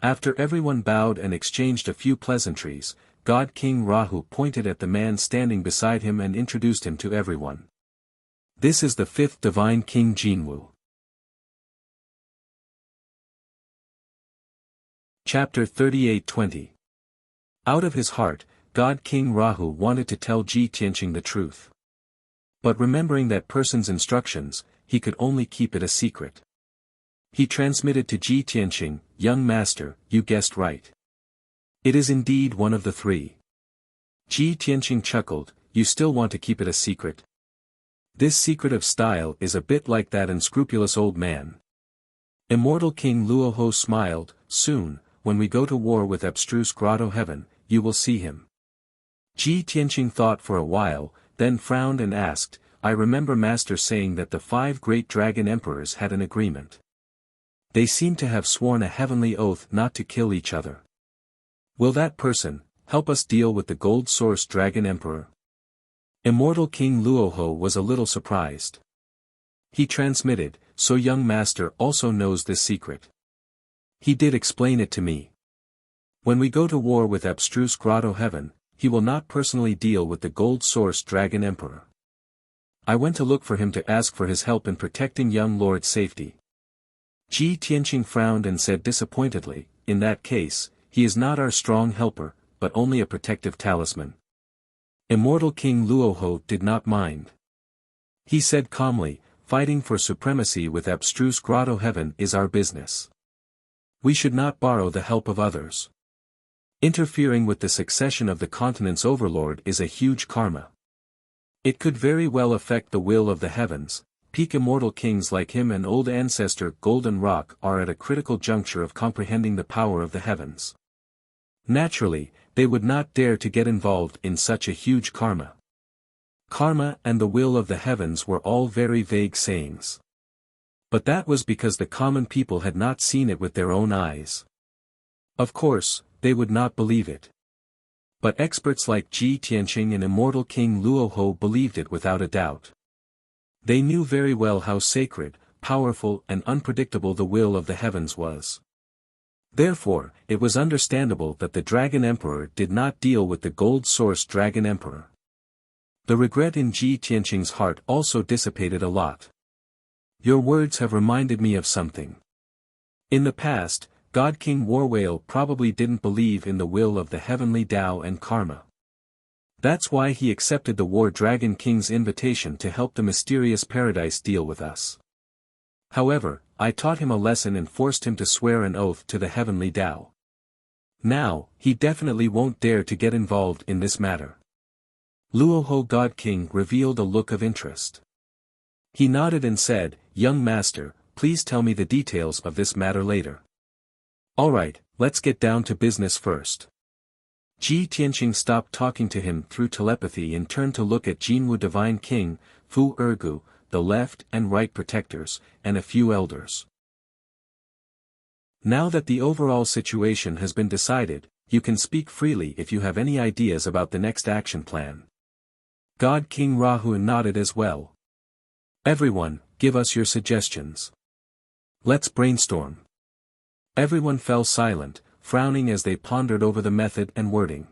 After everyone bowed and exchanged a few pleasantries, God King Rahu pointed at the man standing beside him and introduced him to everyone. This is the 5th Divine King Jinwu. Chapter 38:20. Out of his heart, God King Rahu wanted to tell Ji Tianqing the truth. But remembering that person's instructions, he could only keep it a secret. He transmitted to Ji Tianqing, "Young master, you guessed right. It is indeed one of the 3. Ji Tianqing chuckled, "You still want to keep it a secret? This secret of style is a bit like that unscrupulous old man." Immortal King Luoho smiled, "Soon, when we go to war with abstruse grotto heaven, you will see him." Ji Tianqing thought for a while, then frowned and asked, "I remember master saying that the 5 great dragon emperors had an agreement. They seem to have sworn a heavenly oath not to kill each other. Will that person help us deal with the gold source dragon emperor?" Immortal King Luoho was a little surprised. He transmitted, "So young master also knows this secret. He did explain it to me. When we go to war with abstruse grotto heaven, he will not personally deal with the gold source dragon emperor. I went to look for him to ask for his help in protecting young lord's safety." Ji Tianqing frowned and said disappointedly, "In that case, he is not our strong helper, but only a protective talisman." Immortal King Luoho did not mind. He said calmly, "Fighting for supremacy with abstruse grotto heaven is our business. We should not borrow the help of others. Interfering with the succession of the continent's overlord is a huge karma. It could very well affect the will of the heavens. Peak immortal kings like him and old ancestor Golden Rock are at a critical juncture of comprehending the power of the heavens. Naturally, they would not dare to get involved in such a huge karma. Karma and the will of the heavens were all very vague sayings. But that was because the common people had not seen it with their own eyes. Of course, they would not believe it. But experts like Ji Tianqing and immortal King Luoho believed it without a doubt. They knew very well how sacred, powerful and unpredictable the will of the heavens was. Therefore, it was understandable that the Dragon Emperor did not deal with the gold source Dragon Emperor. The regret in Ji Tianqing's heart also dissipated a lot. "Your words have reminded me of something. In the past, God King Warwhale probably didn't believe in the will of the heavenly Tao and karma. That's why he accepted the War Dragon King's invitation to help the mysterious paradise deal with us. However, I taught him a lesson and forced him to swear an oath to the heavenly Tao. Now, he definitely won't dare to get involved in this matter." Luoho God King revealed a look of interest. He nodded and said, "Young master, please tell me the details of this matter later." "Alright, let's get down to business first." Ji Tianqing stopped talking to him through telepathy and turned to look at Jinwu Divine King, Fu Ergu, the left and right protectors, and a few elders. "Now that the overall situation has been decided, you can speak freely if you have any ideas about the next action plan." God King Rahu nodded as well. "Everyone, give us your suggestions. Let's brainstorm." Everyone fell silent, frowning as they pondered over the method and wording.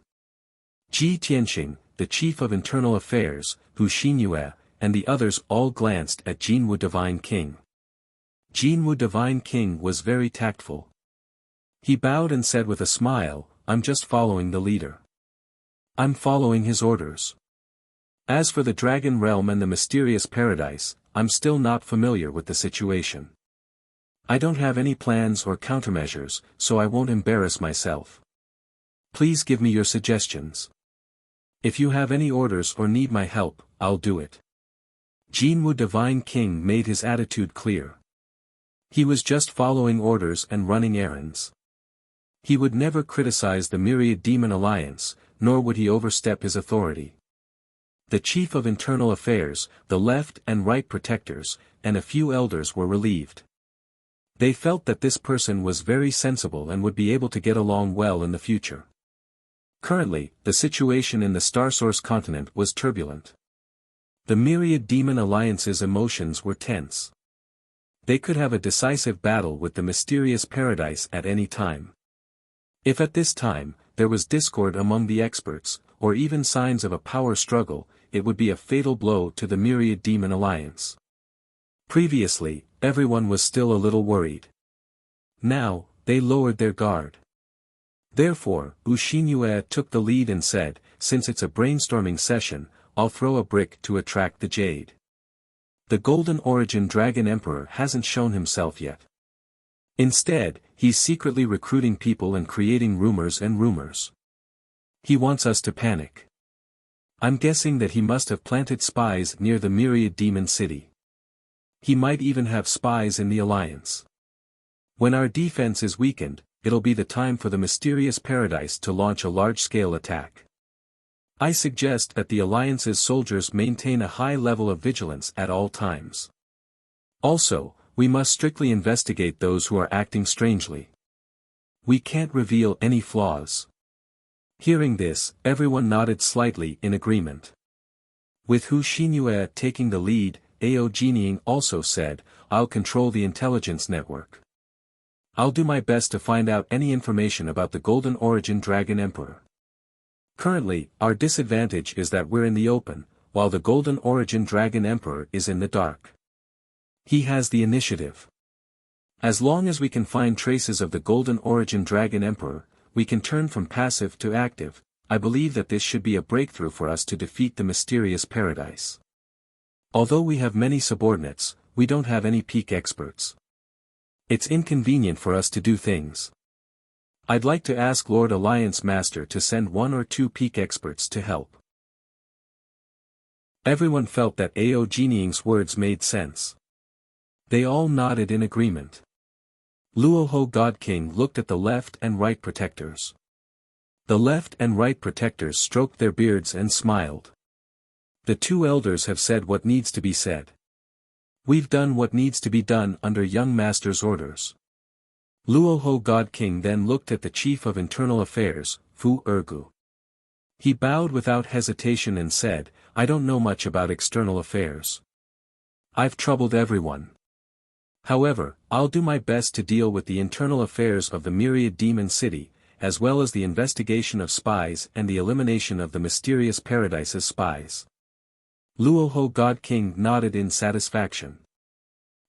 Ji Tianqing, the chief of internal affairs, Wuxia, and the others all glanced at Jinwu Divine King. Jinwu Divine King was very tactful. He bowed and said with a smile, "I'm just following the leader. I'm following his orders. As for the Dragon Realm and the mysterious paradise, I'm still not familiar with the situation. I don't have any plans or countermeasures, so I won't embarrass myself. Please give me your suggestions. If you have any orders or need my help, I'll do it." Jinwu Divine King made his attitude clear. He was just following orders and running errands. He would never criticize the Myriad Demon Alliance, nor would he overstep his authority. The Chief of Internal Affairs, the Left and Right Protectors, and a few elders were relieved. They felt that this person was very sensible and would be able to get along well in the future. Currently, the situation in the Starsource continent was turbulent. The Myriad Demon Alliance's emotions were tense. They could have a decisive battle with the mysterious paradise at any time. If at this time, there was discord among the experts, or even signs of a power struggle, it would be a fatal blow to the Myriad Demon Alliance. Previously, everyone was still a little worried. Now, they lowered their guard. Therefore, Wuxia took the lead and said, "Since it's a brainstorming session, I'll throw a brick to attract the jade. The Golden Origin Dragon Emperor hasn't shown himself yet. Instead, he's secretly recruiting people and creating rumors. He wants us to panic. I'm guessing that he must have planted spies near the Myriad Demon City. He might even have spies in the Alliance. When our defense is weakened, it'll be the time for the mysterious paradise to launch a large-scale attack. I suggest that the Alliance's soldiers maintain a high level of vigilance at all times. Also, we must strictly investigate those who are acting strangely. We can't reveal any flaws." Hearing this, everyone nodded slightly in agreement. With Wuxia taking the lead, Audiobook also said, "I'll control the intelligence network. I'll do my best to find out any information about the Golden Origin Dragon Emperor. Currently, our disadvantage is that we're in the open, while the Golden Origin Dragon Emperor is in the dark. He has the initiative. As long as we can find traces of the Golden Origin Dragon Emperor, we can turn from passive to active. I believe that this should be a breakthrough for us to defeat the mysterious paradise. Although we have many subordinates, we don't have any peak experts. It's inconvenient for us to do things. I'd like to ask Lord Alliance Master to send 1 or 2 peak experts to help." Everyone felt that Audiobook's words made sense. They all nodded in agreement. Luoho God King looked at the Left and Right Protectors. The Left and Right Protectors stroked their beards and smiled. The 2 elders have said what needs to be said. We've done what needs to be done under young master's orders. Luoho God King then looked at the Chief of Internal Affairs, Fu Ergu. He bowed without hesitation and said, "I don't know much about external affairs. I've troubled everyone. However, I'll do my best to deal with the internal affairs of the Myriad Demon City, as well as the investigation of spies and the elimination of the mysterious paradise's spies." Luoho God King nodded in satisfaction.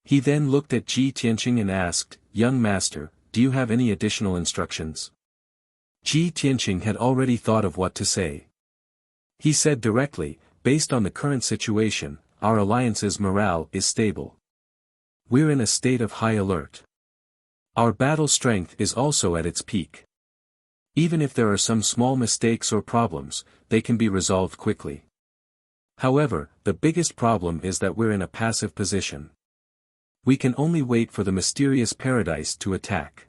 He then looked at Ji Tianqing and asked, "Young master, do you have any additional instructions?" Ji Tianqing had already thought of what to say. He said directly, "Based on the current situation, our alliance's morale is stable. We're in a state of high alert. Our battle strength is also at its peak. Even if there are some small mistakes or problems, they can be resolved quickly. However, the biggest problem is that we're in a passive position. We can only wait for the mysterious paradise to attack.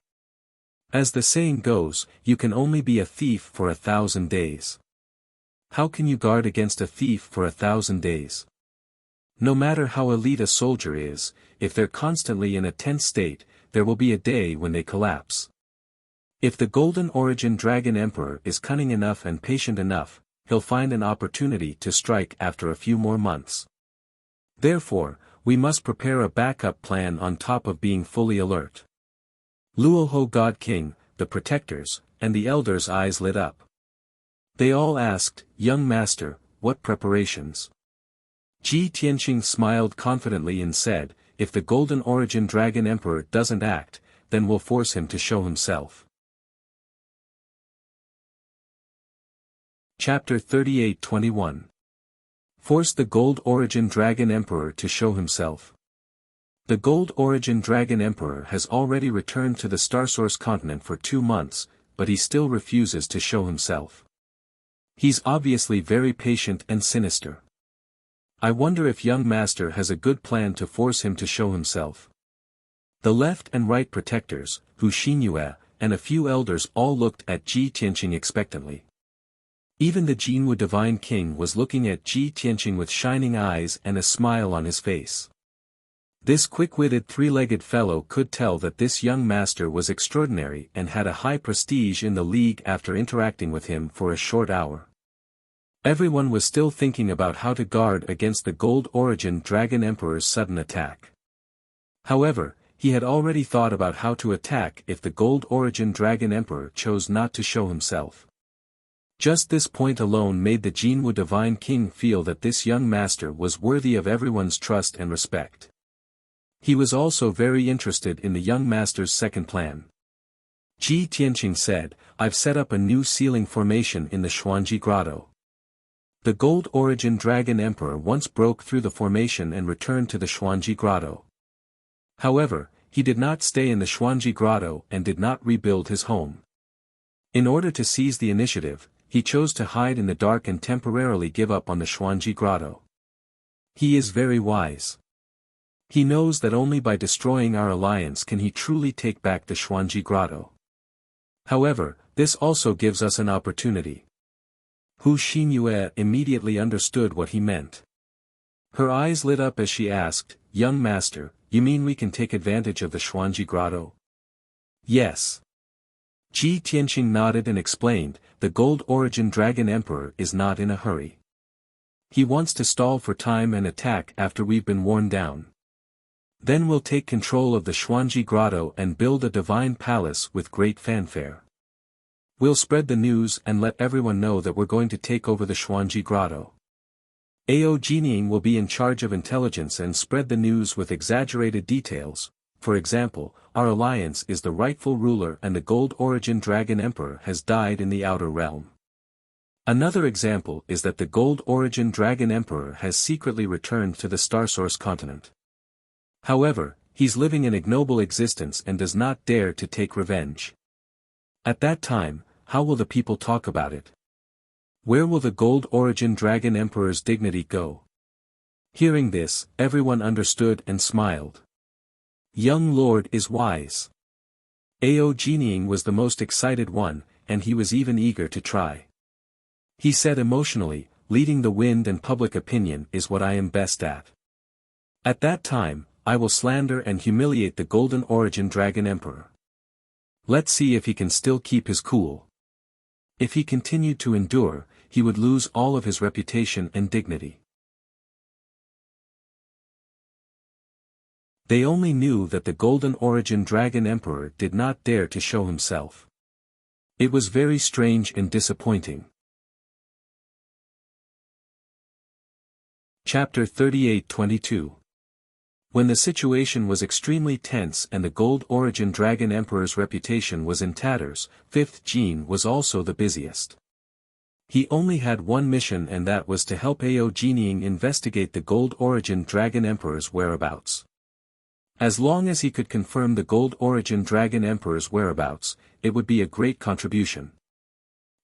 As the saying goes, you can only be a thief for 1,000 days. How can you guard against a thief for 1,000 days? No matter how elite a soldier is, if they're constantly in a tense state, there will be a day when they collapse. If the Golden Origin Dragon Emperor is cunning enough and patient enough, he'll find an opportunity to strike after a few more months. Therefore, we must prepare a backup plan on top of being fully alert." Luoho God King, the Protectors, and the Elders' eyes lit up. They all asked, "Young Master, what preparations?" Ji Tianqing smiled confidently and said, if the Golden Origin Dragon Emperor doesn't act, then we'll force him to show himself. Chapter 38-21. Force the Gold Origin Dragon Emperor to show himself. The Gold Origin Dragon Emperor has already returned to the Starsource continent for 2 months, but he still refuses to show himself. He's obviously very patient and sinister. I wonder if young master has a good plan to force him to show himself. The left and right protectors, Hu Xinyue, and a few elders all looked at Ji Tianqing expectantly. Even the Jinwu Divine King was looking at Ji Tianqing with shining eyes and a smile on his face. This quick-witted three-legged fellow could tell that this young master was extraordinary and had a high prestige in the league after interacting with him for a short hour. Everyone was still thinking about how to guard against the Gold Origin Dragon Emperor's sudden attack. However, he had already thought about how to attack if the Gold Origin Dragon Emperor chose not to show himself. Just this point alone made the Jinwu Divine King feel that this young master was worthy of everyone's trust and respect. He was also very interested in the young master's second plan. Ji Tianqing said, I've set up a new sealing formation in the Xuanji Grotto. The Gold Origin Dragon Emperor once broke through the formation and returned to the Xuanji Grotto. However, he did not stay in the Xuanji Grotto and did not rebuild his home. In order to seize the initiative, he chose to hide in the dark and temporarily give up on the Xuanji Grotto. He is very wise. He knows that only by destroying our alliance can he truly take back the Xuanji Grotto. However, this also gives us an opportunity. Hu Xinyue immediately understood what he meant. Her eyes lit up as she asked, young master, you mean we can take advantage of the Xuanji Grotto? Yes. Ji Tianqing nodded and explained, the Gold Origin Dragon Emperor is not in a hurry. He wants to stall for time and attack after we've been worn down. Then we'll take control of the Xuanji Grotto and build a divine palace with great fanfare. We'll spread the news and let everyone know that we're going to take over the Xuanji Grotto. Ao Jinying will be in charge of intelligence and spread the news with exaggerated details. For example, our alliance is the rightful ruler and the Gold Origin Dragon Emperor has died in the Outer Realm. Another example is that the Gold Origin Dragon Emperor has secretly returned to the Starsource continent. However, he's living an ignoble existence and does not dare to take revenge. At that time, how will the people talk about it? Where will the Gold Origin Dragon Emperor's dignity go? Hearing this, everyone understood and smiled. Young Lord is wise. Ao Jinying was the most excited one, and he was even eager to try. He said emotionally, leading the wind and public opinion is what I am best at. At that time, I will slander and humiliate the Golden Origin Dragon Emperor. Let's see if he can still keep his cool. If he continued to endure, he would lose all of his reputation and dignity. They only knew that the Golden Origin Dragon Emperor did not dare to show himself. It was very strange and disappointing. Chapter 38-22. When the situation was extremely tense and the Gold Origin Dragon Emperor's reputation was in tatters, Fifth Jin was also the busiest. He only had one mission, and that was to help Ao Jinying investigate the Gold Origin Dragon Emperor's whereabouts. As long as he could confirm the Gold Origin Dragon Emperor's whereabouts, it would be a great contribution.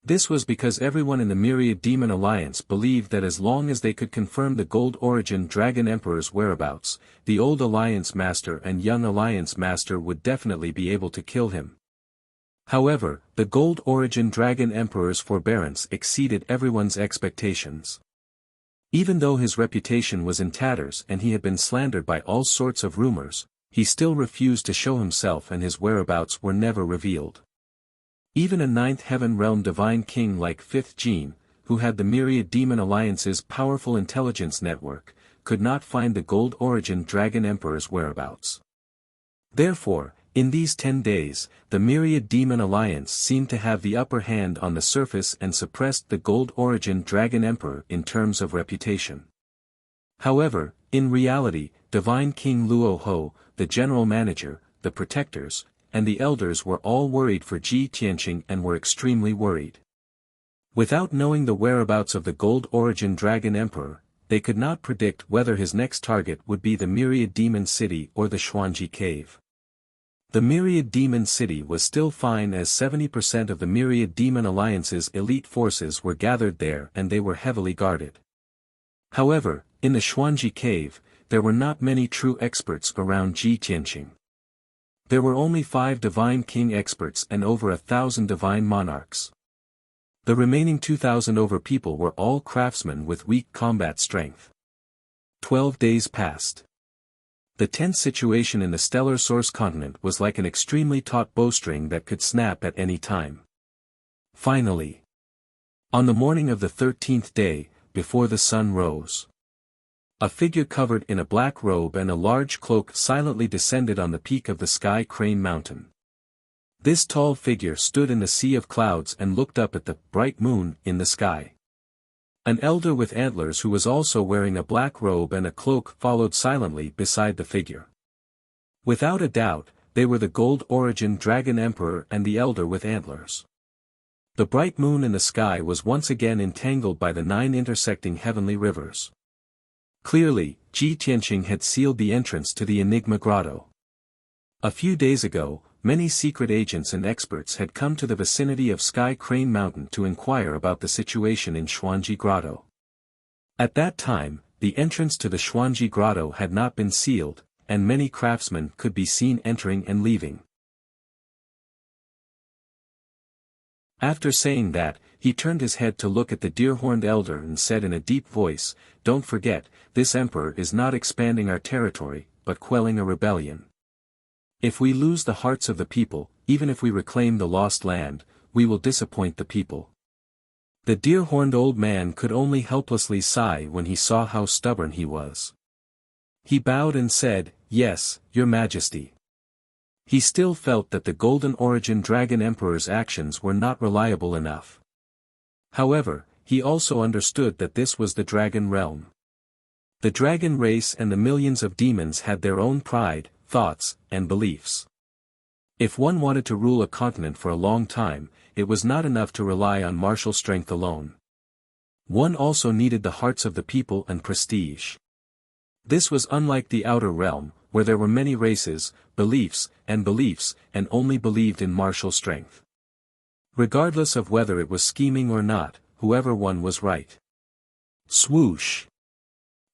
This was because everyone in the Myriad Demon Alliance believed that as long as they could confirm the Gold Origin Dragon Emperor's whereabouts, the old Alliance Master and young Alliance Master would definitely be able to kill him. However, the Gold Origin Dragon Emperor's forbearance exceeded everyone's expectations. Even though his reputation was in tatters and he had been slandered by all sorts of rumors, he still refused to show himself, and his whereabouts were never revealed. Even a Ninth Heaven Realm Divine King like Fifth Jin, who had the Myriad Demon Alliance's powerful intelligence network, could not find the Gold Origin Dragon Emperor's whereabouts. Therefore, in these 10 days, the Myriad Demon Alliance seemed to have the upper hand on the surface and suppressed the Gold Origin Dragon Emperor in terms of reputation. However, in reality, Divine King Luo Ho, the general manager, the protectors, and the elders were all worried for Ji Tianqing and were extremely worried. Without knowing the whereabouts of the Gold Origin Dragon Emperor, they could not predict whether his next target would be the Myriad Demon City or the Xuanji Cave. The Myriad Demon City was still fine as 70% of the Myriad Demon Alliance's elite forces were gathered there and they were heavily guarded. However, in the Xuanji Cave, there were not many true experts around Ji Tianqing. There were only 5 Divine King experts and over 1,000 Divine Monarchs. The remaining 2,000 over people were all craftsmen with weak combat strength. 12 days passed. The tense situation in the stellar source continent was like an extremely taut bowstring that could snap at any time. Finally, on the morning of the 13th day, before the sun rose, a figure covered in a black robe and a large cloak silently descended on the peak of the Sky Crane Mountain. This tall figure stood in the sea of clouds and looked up at the bright moon in the sky. An elder with antlers who was also wearing a black robe and a cloak followed silently beside the figure. Without a doubt, they were the Gold Origin Dragon Emperor and the elder with antlers. The bright moon in the sky was once again entangled by the 9 intersecting heavenly rivers. Clearly, Ji Tianqing had sealed the entrance to the Enigma Grotto. A few days ago, many secret agents and experts had come to the vicinity of Sky Crane Mountain to inquire about the situation in Xuanji Grotto. At that time, the entrance to the Xuanji Grotto had not been sealed, and many craftsmen could be seen entering and leaving. After saying that, he turned his head to look at the deer-horned elder and said in a deep voice, "Don't forget, this emperor is not expanding our territory, but quelling a rebellion. If we lose the hearts of the people, even if we reclaim the lost land, we will disappoint the people." The deer-horned old man could only helplessly sigh when he saw how stubborn he was. He bowed and said, "Yes, Your Majesty." He still felt that the Golden Origin Dragon Emperor's actions were not reliable enough. However, he also understood that this was the dragon realm. The dragon race and the millions of demons had their own pride, thoughts, and beliefs. If one wanted to rule a continent for a long time, it was not enough to rely on martial strength alone. One also needed the hearts of the people and prestige. This was unlike the outer realm, where there were many races, beliefs, and only believed in martial strength. Regardless of whether it was scheming or not, whoever won was right. Swoosh!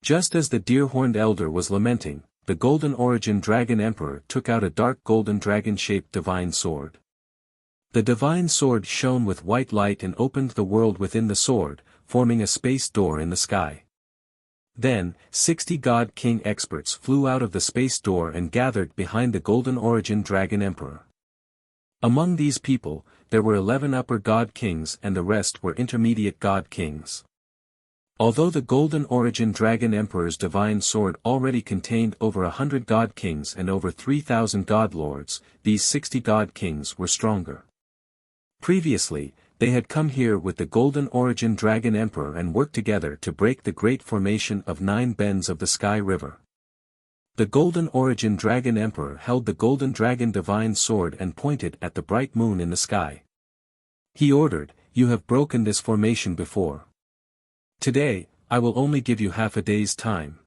Just as the deer-horned elder was lamenting, the Golden Origin Dragon Emperor took out a dark golden dragon-shaped divine sword. The divine sword shone with white light and opened the world within the sword, forming a space door in the sky. Then, 60 God King experts flew out of the space door and gathered behind the Golden Origin Dragon Emperor. Among these people, there were 11 upper God Kings and the rest were intermediate God Kings. Although the Golden Origin Dragon Emperor's divine sword already contained over 100 God Kings and over 3,000 God Lords, these 60 God Kings were stronger. Previously, they had come here with the Golden Origin Dragon Emperor and worked together to break the great formation of 9 bends of the Sky River. The Golden Origin Dragon Emperor held the Golden Dragon Divine Sword and pointed at the bright moon in the sky. He ordered, "You have broken this formation before. Today, I will only give you half a day's time."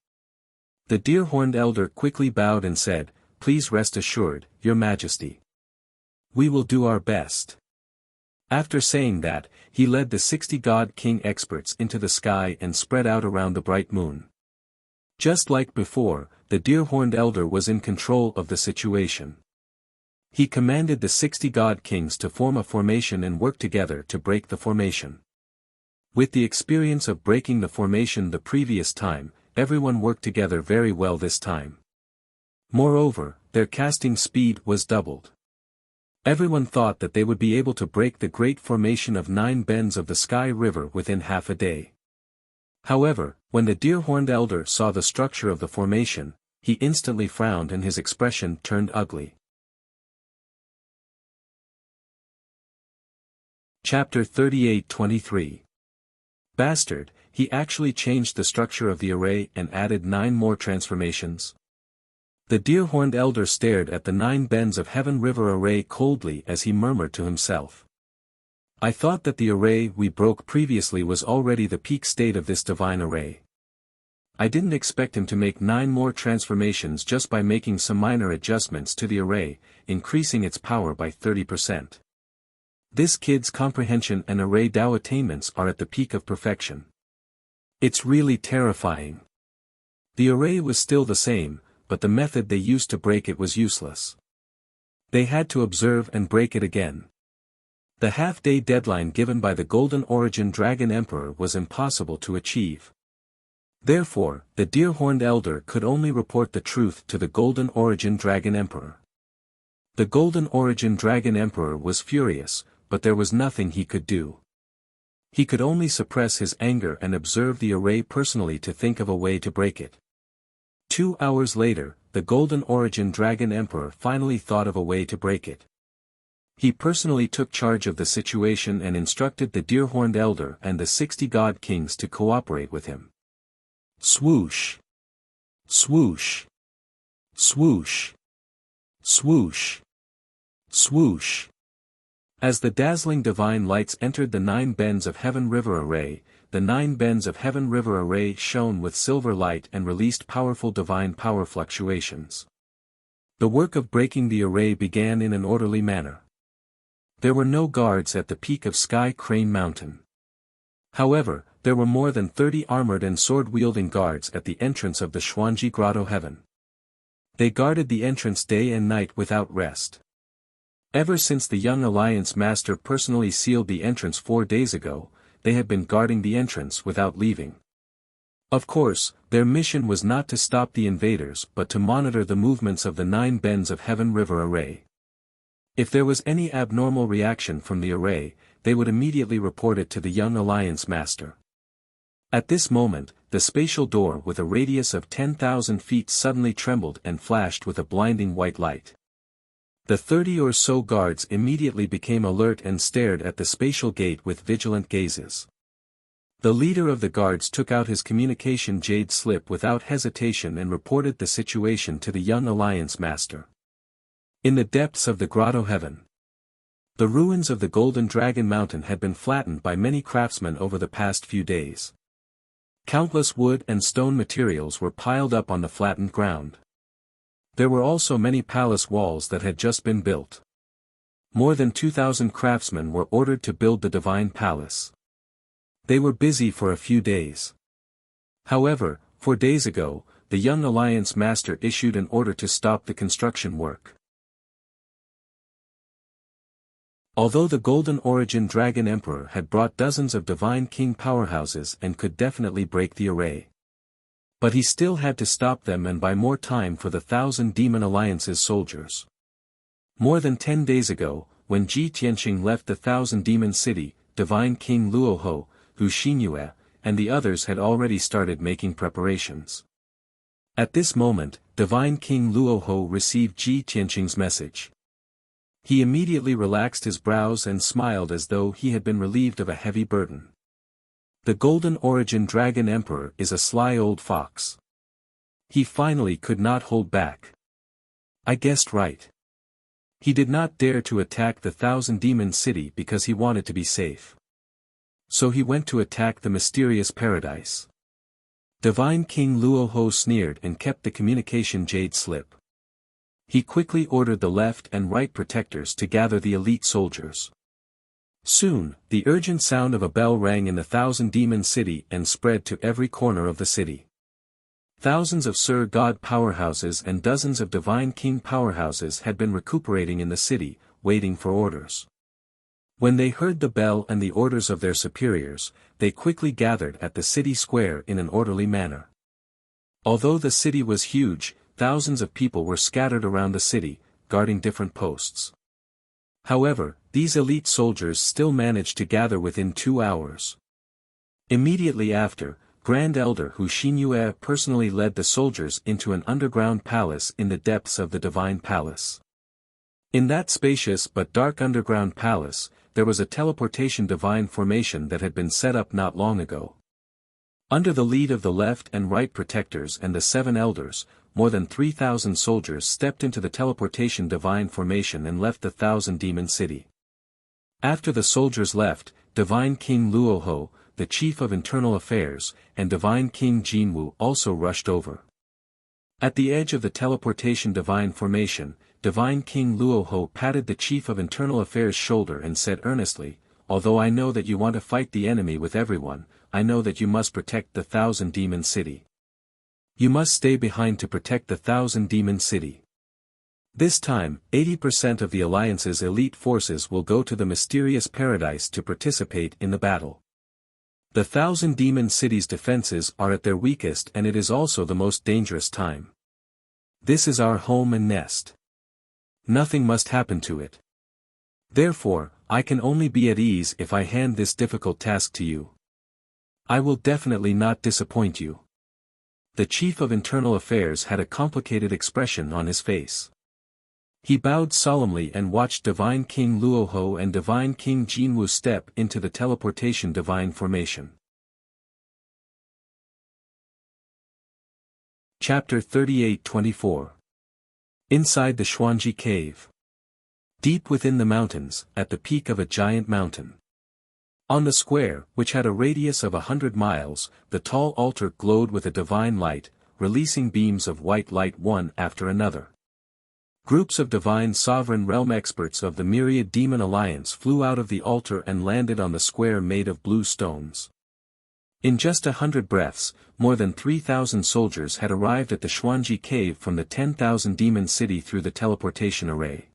The deer-horned elder quickly bowed and said, "Please rest assured, Your Majesty. We will do our best." After saying that, he led the 60 God King experts into the sky and spread out around the bright moon. Just like before, the deer-horned elder was in control of the situation. He commanded the 60 God Kings to form a formation and work together to break the formation. With the experience of breaking the formation the previous time, everyone worked together very well this time. Moreover, their casting speed was doubled. Everyone thought that they would be able to break the great formation of 9 bends of the Sky River within half a day. However, when the deer-horned elder saw the structure of the formation, he instantly frowned and his expression turned ugly. Chapter 38-23. Bastard, he actually changed the structure of the array and added 9 more transformations. The deer-horned elder stared at the 9 bends of heaven river array coldly as he murmured to himself. I thought that the array we broke previously was already the peak state of this divine array. I didn't expect him to make 9 more transformations just by making some minor adjustments to the array, increasing its power by 30%. This kid's comprehension and array Dao attainments are at the peak of perfection. It's really terrifying. The array was still the same, but the method they used to break it was useless. They had to observe and break it again. The half-day deadline given by the Golden Origin Dragon Emperor was impossible to achieve. Therefore, the deer-horned elder could only report the truth to the Golden Origin Dragon Emperor. The Golden Origin Dragon Emperor was furious, but there was nothing he could do. He could only suppress his anger and observe the array personally to think of a way to break it. 2 hours later, the Golden Origin Dragon Emperor finally thought of a way to break it. He personally took charge of the situation and instructed the deer-horned elder and the 60 god kings to cooperate with him. Swoosh! Swoosh! Swoosh! Swoosh! Swoosh! As the dazzling divine lights entered the 9 bends of heaven river array, the 9 bends of heaven river array shone with silver light and released powerful divine power fluctuations. The work of breaking the array began in an orderly manner. There were no guards at the peak of Sky Crane Mountain. However, there were more than 30 armored and sword-wielding guards at the entrance of the Xuanji Grotto Heaven. They guarded the entrance day and night without rest. Ever since the Young Alliance Master personally sealed the entrance 4 days ago, they had been guarding the entrance without leaving. Of course, their mission was not to stop the invaders but to monitor the movements of the 9 bends of heaven river array. If there was any abnormal reaction from the array, they would immediately report it to the Young Alliance Master. At this moment, the spatial door with a radius of 10,000 feet suddenly trembled and flashed with a blinding white light. The 30 or so guards immediately became alert and stared at the spatial gate with vigilant gazes. The leader of the guards took out his communication jade slip without hesitation and reported the situation to the Young Alliance Master. In the depths of the Grotto Heaven, the ruins of the Golden Dragon Mountain had been flattened by many craftsmen over the past few days. Countless wood and stone materials were piled up on the flattened ground. There were also many palace walls that had just been built. More than 2,000 craftsmen were ordered to build the divine palace. They were busy for a few days. However, 4 days ago, the Young Alliance Master issued an order to stop the construction work. Although the Golden Origin Dragon Emperor had brought dozens of divine king powerhouses and could definitely break the array, but he still had to stop them and buy more time for the 1,000 Demon Alliance's soldiers. More than 10 days ago, when Ji Tianqing left the 1,000 Demon City, Divine King Luoho, Hu Xinyue, and the others had already started making preparations. At this moment, Divine King Luoho received Ji Tianqing's message. He immediately relaxed his brows and smiled as though he had been relieved of a heavy burden. The Golden Origin Dragon Emperor is a sly old fox. He finally could not hold back. I guessed right. He did not dare to attack the 1,000 Demon City because he wanted to be safe. So he went to attack the mysterious paradise. Divine King Luoho sneered and kept the communication jade slip. He quickly ordered the left and right protectors to gather the elite soldiers. Soon, the urgent sound of a bell rang in the 1,000 Demon City and spread to every corner of the city. Thousands of Sir God powerhouses and dozens of Divine King powerhouses had been recuperating in the city, waiting for orders. When they heard the bell and the orders of their superiors, they quickly gathered at the city square in an orderly manner. Although the city was huge, thousands of people were scattered around the city, guarding different posts. However, these elite soldiers still managed to gather within 2 hours. Immediately after, Grand Elder Hu Xinyue personally led the soldiers into an underground palace in the depths of the Divine Palace. In that spacious but dark underground palace, there was a teleportation divine formation that had been set up not long ago. Under the lead of the left and right protectors and the 7 elders, more than 3,000 soldiers stepped into the teleportation divine formation and left the Thousand-Demon City. After the soldiers left, Divine King Luoho, the Chief of Internal Affairs, and Divine King Jinwu also rushed over. At the edge of the teleportation divine formation, Divine King Luoho patted the Chief of Internal Affairs' shoulder and said earnestly, "Although I know that you want to fight the enemy with everyone, I know that you must protect the Thousand-Demon City. You must stay behind to protect the Thousand-Demon City. This time, 80% of the Alliance's elite forces will go to the mysterious paradise to participate in the battle. The Thousand-Demon City's defenses are at their weakest and it is also the most dangerous time. This is our home and nest. Nothing must happen to it. Therefore, I can only be at ease if I hand this difficult task to you. I will definitely not disappoint you." The Chief of Internal Affairs had a complicated expression on his face. He bowed solemnly and watched Divine King Luoho and Divine King Jinwu step into the teleportation divine formation. Chapter 38-24. Inside the Xuanji Cave. Deep within the mountains, at the peak of a giant mountain. On the square, which had a radius of 100 miles, the tall altar glowed with a divine light, releasing beams of white light one after another. Groups of divine sovereign realm experts of the myriad demon alliance flew out of the altar and landed on the square made of blue stones. In just 100 breaths, more than 3,000 soldiers had arrived at the Xuanji Cave from the 10,000 demon city through the teleportation array.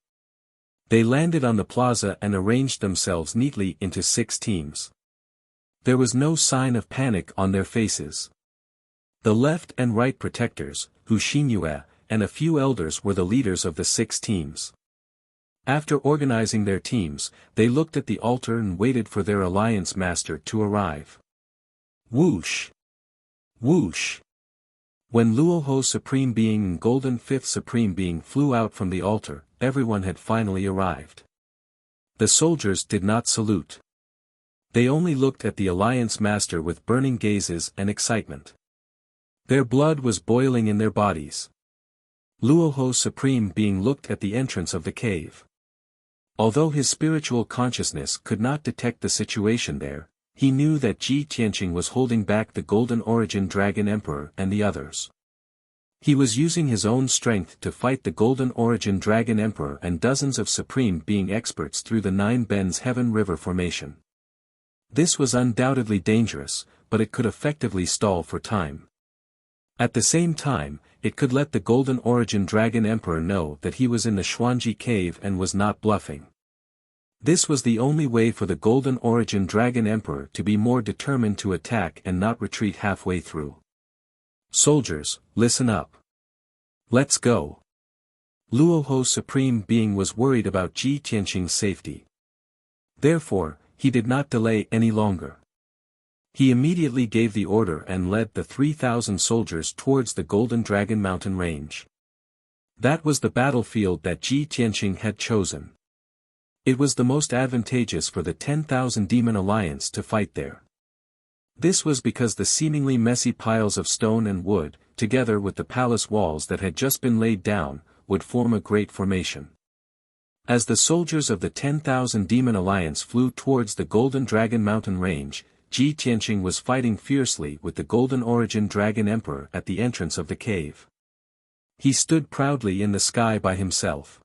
They landed on the plaza and arranged themselves neatly into 6 teams. There was no sign of panic on their faces. The left and right protectors, Hu Xinyue, and a few elders were the leaders of the 6 teams. After organizing their teams, they looked at the altar and waited for their alliance master to arrive. Whoosh! Whoosh! When Luoho Supreme Being and Golden Fifth Supreme Being flew out from the altar, everyone had finally arrived. The soldiers did not salute. They only looked at the alliance master with burning gazes and excitement. Their blood was boiling in their bodies. Luoho Supreme Being looked at the entrance of the cave. Although his spiritual consciousness could not detect the situation there, he knew that Ji Tianqing was holding back the Golden Origin Dragon Emperor and the others. He was using his own strength to fight the Golden Origin Dragon Emperor and dozens of Supreme Being experts through the 9 Bends Heaven River formation. This was undoubtedly dangerous, but it could effectively stall for time. At the same time, it could let the Golden Origin Dragon Emperor know that he was in the Xuanji Cave and was not bluffing. This was the only way for the Golden Origin Dragon Emperor to be more determined to attack and not retreat halfway through. Soldiers, listen up. Let's go. Luoho Supreme Being was worried about Ji Tianqing's safety. Therefore, he did not delay any longer. He immediately gave the order and led the 3,000 soldiers towards the Golden Dragon Mountain range. That was the battlefield that Ji Tianqing had chosen. It was the most advantageous for the 10,000 Demon Alliance to fight there. This was because the seemingly messy piles of stone and wood, together with the palace walls that had just been laid down, would form a great formation. As the soldiers of the 10,000 Demon Alliance flew towards the Golden Dragon Mountain range, Ji Tianqing was fighting fiercely with the Golden Origin Dragon Emperor at the entrance of the cave. He stood proudly in the sky by himself.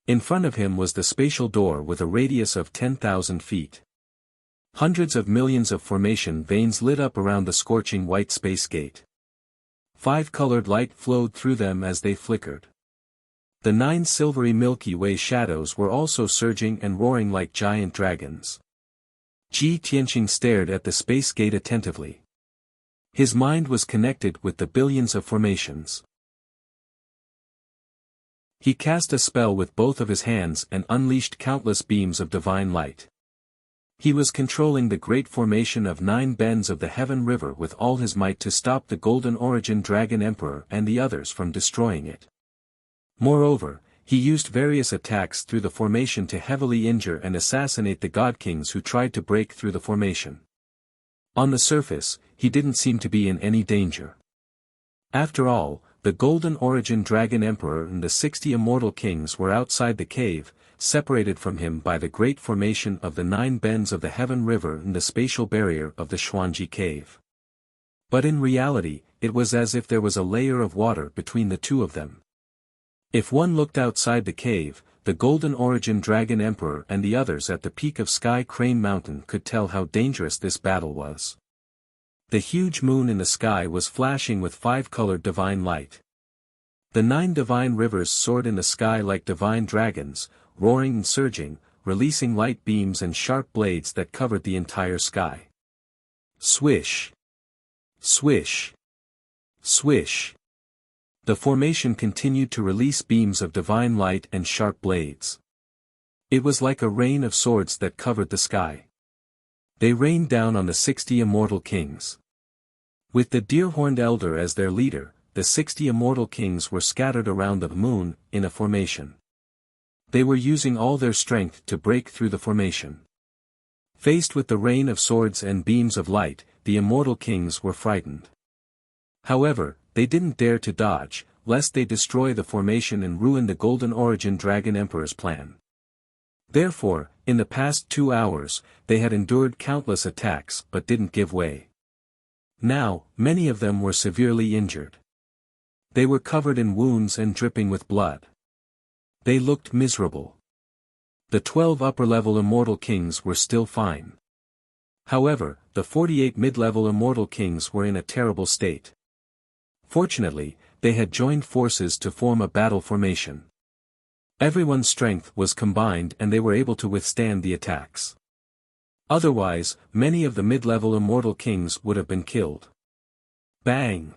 In front of him was the spatial door with a radius of 10,000 feet. Hundreds of millions of formation veins lit up around the scorching white space gate. 5-colored light flowed through them as they flickered. The 9 silvery Milky Way shadows were also surging and roaring like giant dragons. Ji Tianqing stared at the space gate attentively. His mind was connected with the billions of formations. He cast a spell with both of his hands and unleashed countless beams of divine light. He was controlling the great formation of 9 bends of the Heaven River with all his might to stop the Golden Origin Dragon Emperor and the others from destroying it. Moreover, he used various attacks through the formation to heavily injure and assassinate the God Kings who tried to break through the formation. On the surface, he didn't seem to be in any danger. After all, the Golden Origin Dragon Emperor and the 60 immortal kings were outside the cave, separated from him by the great formation of the 9 bends of the Heaven River and the spatial barrier of the Xuanji Cave. But in reality, it was as if there was a layer of water between the two of them. If one looked outside the cave, the Golden Origin Dragon Emperor and the others at the peak of Sky Crane Mountain could tell how dangerous this battle was. The huge moon in the sky was flashing with 5-colored divine light. The 9 divine rivers soared in the sky like divine dragons, roaring and surging, releasing light beams and sharp blades that covered the entire sky. Swish! Swish! Swish! The formation continued to release beams of divine light and sharp blades. It was like a rain of swords that covered the sky. They rained down on the 60 immortal kings. With the deer-horned elder as their leader, the 60 immortal kings were scattered around the moon, in a formation. They were using all their strength to break through the formation. Faced with the rain of swords and beams of light, the immortal kings were frightened. However, they didn't dare to dodge, lest they destroy the formation and ruin the Golden Origin Dragon Emperor's plan. Therefore, in the past 2 hours, they had endured countless attacks but didn't give way. Now, many of them were severely injured. They were covered in wounds and dripping with blood. They looked miserable. The 12 upper-level immortal kings were still fine. However, the 48 mid-level immortal kings were in a terrible state. Fortunately, they had joined forces to form a battle formation. Everyone's strength was combined and they were able to withstand the attacks. Otherwise, many of the mid-level immortal kings would have been killed. Bang!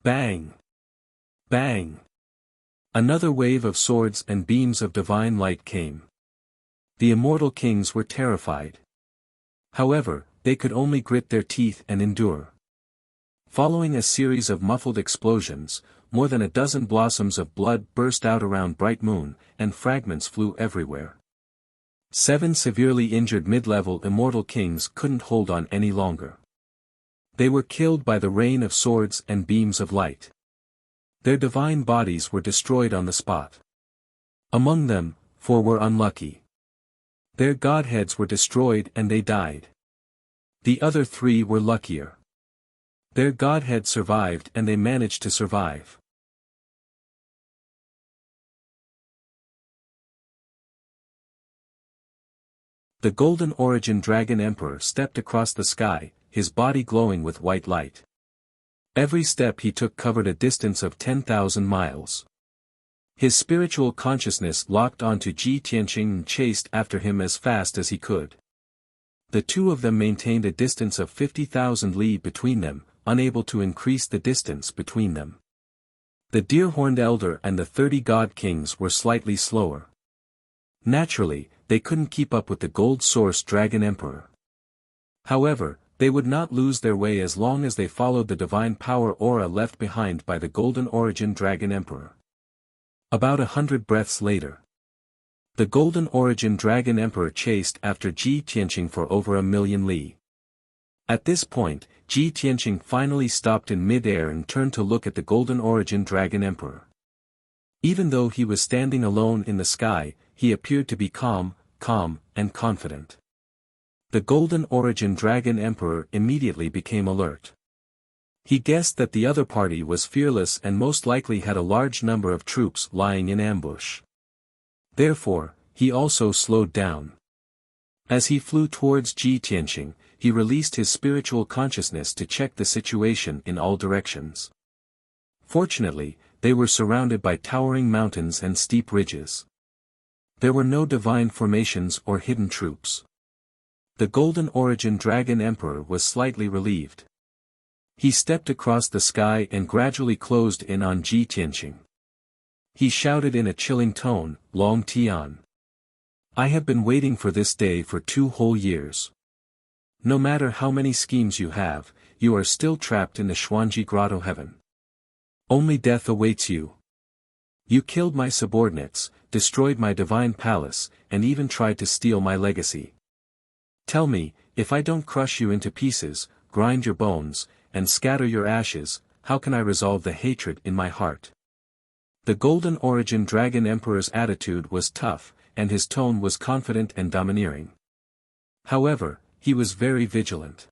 Bang! Bang! Another wave of swords and beams of divine light came. The immortal kings were terrified. However, they could only grit their teeth and endure. Following a series of muffled explosions, more than a dozen blossoms of blood burst out around Bright Moon, and fragments flew everywhere. 7 severely injured mid-level immortal kings couldn't hold on any longer. They were killed by the rain of swords and beams of light. Their divine bodies were destroyed on the spot. Among them, 4 were unlucky. Their godheads were destroyed and they died. The other 3 were luckier. Their godhead survived and they managed to survive. The Golden Origin Dragon Emperor stepped across the sky, his body glowing with white light. Every step he took covered a distance of 10,000 miles. His spiritual consciousness locked onto Ji Tianqing and chased after him as fast as he could. The two of them maintained a distance of 50,000 li between them, unable to increase the distance between them. The deer-horned elder and the 30 god kings were slightly slower. Naturally, they couldn't keep up with the Gold Source Dragon Emperor. However, they would not lose their way as long as they followed the divine power aura left behind by the Golden Origin Dragon Emperor. About 100 breaths later, the Golden Origin Dragon Emperor chased after Ji Tianqing for over 1,000,000 li. At this point, Ji Tianqing finally stopped in mid-air and turned to look at the Golden Origin Dragon Emperor. Even though he was standing alone in the sky, he appeared to be calm, and confident. The Golden Origin Dragon Emperor immediately became alert. He guessed that the other party was fearless and most likely had a large number of troops lying in ambush. Therefore, he also slowed down. As he flew towards Ji Tianqing, he released his spiritual consciousness to check the situation in all directions. Fortunately, they were surrounded by towering mountains and steep ridges. There were no divine formations or hidden troops. The Golden Origin Dragon Emperor was slightly relieved. He stepped across the sky and gradually closed in on Ji Tianqing. He shouted in a chilling tone, "Long Tian. I have been waiting for this day for 2 whole years. No matter how many schemes you have, you are still trapped in the Xuanji Grotto heaven. Only death awaits you. You killed my subordinates, destroyed my divine palace, and even tried to steal my legacy. Tell me, if I don't crush you into pieces, grind your bones, and scatter your ashes, how can I resolve the hatred in my heart? The Golden Origin Dragon Emperor's attitude was tough, and his tone was confident and domineering. However, he was very vigilant.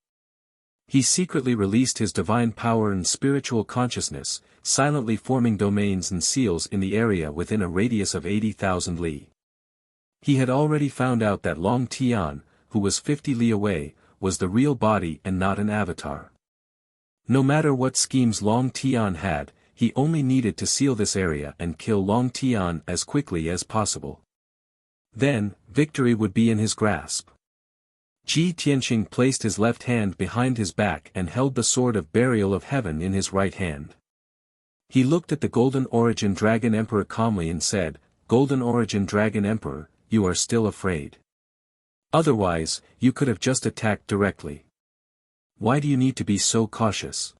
He secretly released his divine power and spiritual consciousness, silently forming domains and seals in the area within a radius of 80,000 li. He had already found out that Long Tian, who was 50 li away, was the real body and not an avatar. No matter what schemes Long Tian had, he only needed to seal this area and kill Long Tian as quickly as possible. Then, victory would be in his grasp. Ji Tianqing placed his left hand behind his back and held the sword of burial of heaven in his right hand. He looked at the Golden Origin Dragon Emperor calmly and said, "Golden Origin Dragon Emperor, you are still afraid. Otherwise, you could have just attacked directly. Why do you need to be so cautious?"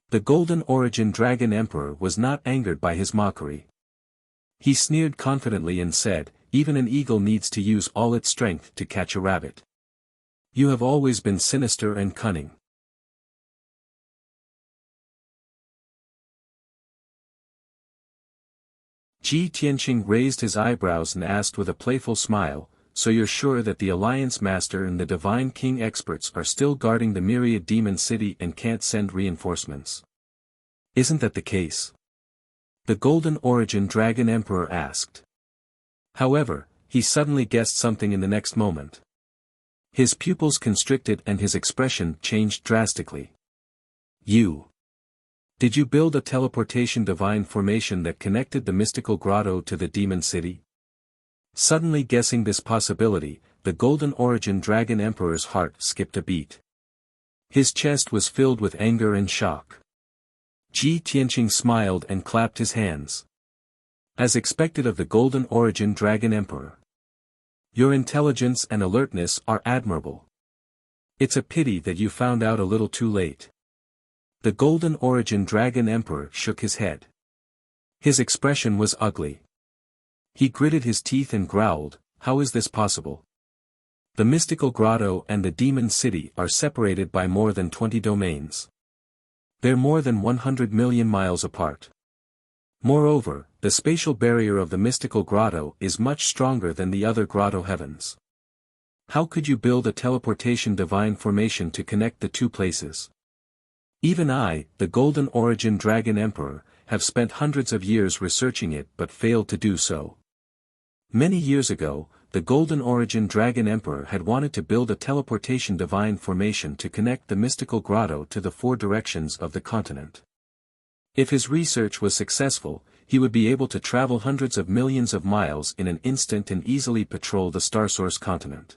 The Golden Origin Dragon Emperor was not angered by his mockery. He sneered confidently and said, "Even an eagle needs to use all its strength to catch a rabbit. You have always been sinister and cunning." Ji Tianqing raised his eyebrows and asked with a playful smile, "So you're sure that the Alliance Master and the Divine King experts are still guarding the myriad demon city and can't send reinforcements? Isn't that the case?" The Golden Origin Dragon Emperor asked. However, he suddenly guessed something in the next moment. His pupils constricted and his expression changed drastically. Did you build a teleportation divine formation that connected the mystical grotto to the demon city?" Suddenly guessing this possibility, the Golden Origin Dragon Emperor's heart skipped a beat. His chest was filled with anger and shock. Ji Tianqing smiled and clapped his hands. As expected of the Golden Origin Dragon Emperor. "Your intelligence and alertness are admirable. It's a pity that you found out a little too late." The Golden Origin Dragon Emperor shook his head. His expression was ugly. He gritted his teeth and growled, "How is this possible? The mystical grotto and the demon city are separated by more than 20 domains. They're more than 100 million miles apart. Moreover, the spatial barrier of the mystical grotto is much stronger than the other grotto heavens. How could you build a teleportation divine formation to connect the two places? Even I, the Golden Origin Dragon Emperor, have spent hundreds of years researching it but failed to do so." Many years ago, the Golden Origin Dragon Emperor had wanted to build a teleportation divine formation to connect the mystical grotto to the four directions of the continent. If his research was successful, he would be able to travel hundreds of millions of miles in an instant and easily patrol the Starsource continent.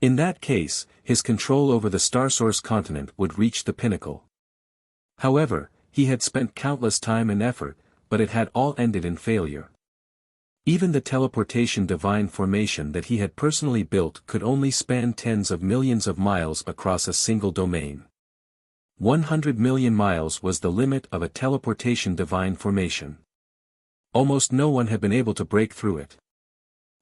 In that case, his control over the Starsource continent would reach the pinnacle. However, he had spent countless time and effort, but it had all ended in failure. Even the teleportation divine formation that he had personally built could only span tens of millions of miles across a single domain. 100 million miles was the limit of a teleportation divine formation. Almost no one had been able to break through it.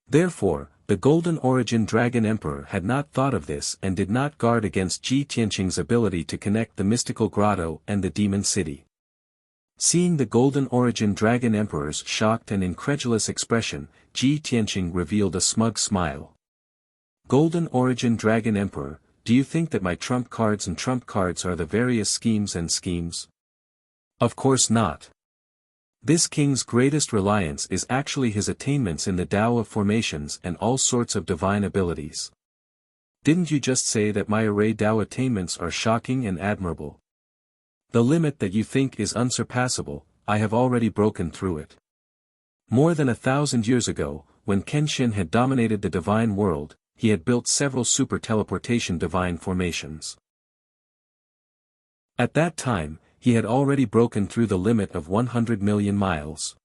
Therefore, the Golden Origin Dragon Emperor had not thought of this and did not guard against Ji Tianqing's ability to connect the mystical grotto and the demon city. Seeing the Golden Origin Dragon Emperor's shocked and incredulous expression, Ji Tianqing revealed a smug smile. "Golden Origin Dragon Emperor, do you think that my trump cards and trump cards are the various schemes and schemes? Of course not. This king's greatest reliance is actually his attainments in the Tao of formations and all sorts of divine abilities. Didn't you just say that my array Tao attainments are shocking and admirable? The limit that you think is unsurpassable, I have already broken through it. More than 1,000 years ago, when Kenshin had dominated the divine world, he had built several super teleportation divine formations. At that time, he had already broken through the limit of 100 million miles.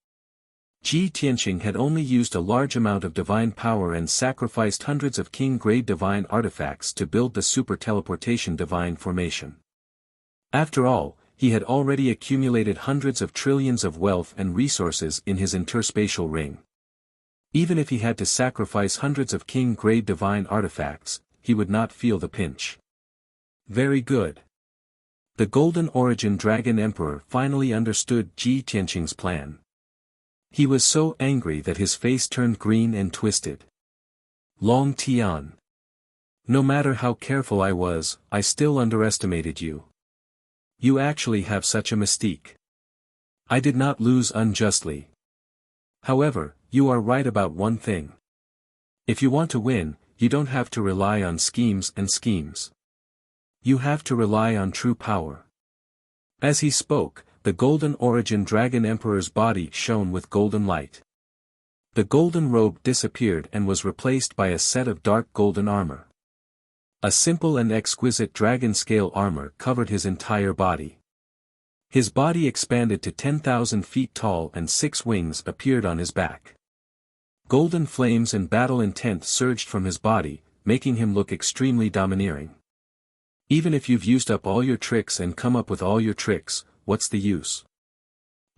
Ji Tianqing had only used a large amount of divine power and sacrificed hundreds of king-grade divine artifacts to build the super teleportation divine formation. After all, he had already accumulated hundreds of trillions of wealth and resources in his interspatial ring. Even if he had to sacrifice hundreds of king-grade divine artifacts, he would not feel the pinch. Very good. The Golden Origin Dragon Emperor finally understood Ji Tianqing's plan. He was so angry that his face turned green and twisted. Long Tian. No matter how careful I was, I still underestimated you. You actually have such a mystique. I did not lose unjustly. However, you are right about one thing. If you want to win, you don't have to rely on schemes and schemes. You have to rely on true power. As he spoke, the Golden Origin Dragon Emperor's body shone with golden light. The golden robe disappeared and was replaced by a set of dark golden armor. A simple and exquisite dragon scale armor covered his entire body. His body expanded to 10,000 feet tall and 6 wings appeared on his back. Golden flames and battle intent surged from his body, making him look extremely domineering. Even if you've used up all your tricks and come up with all your tricks, what's the use?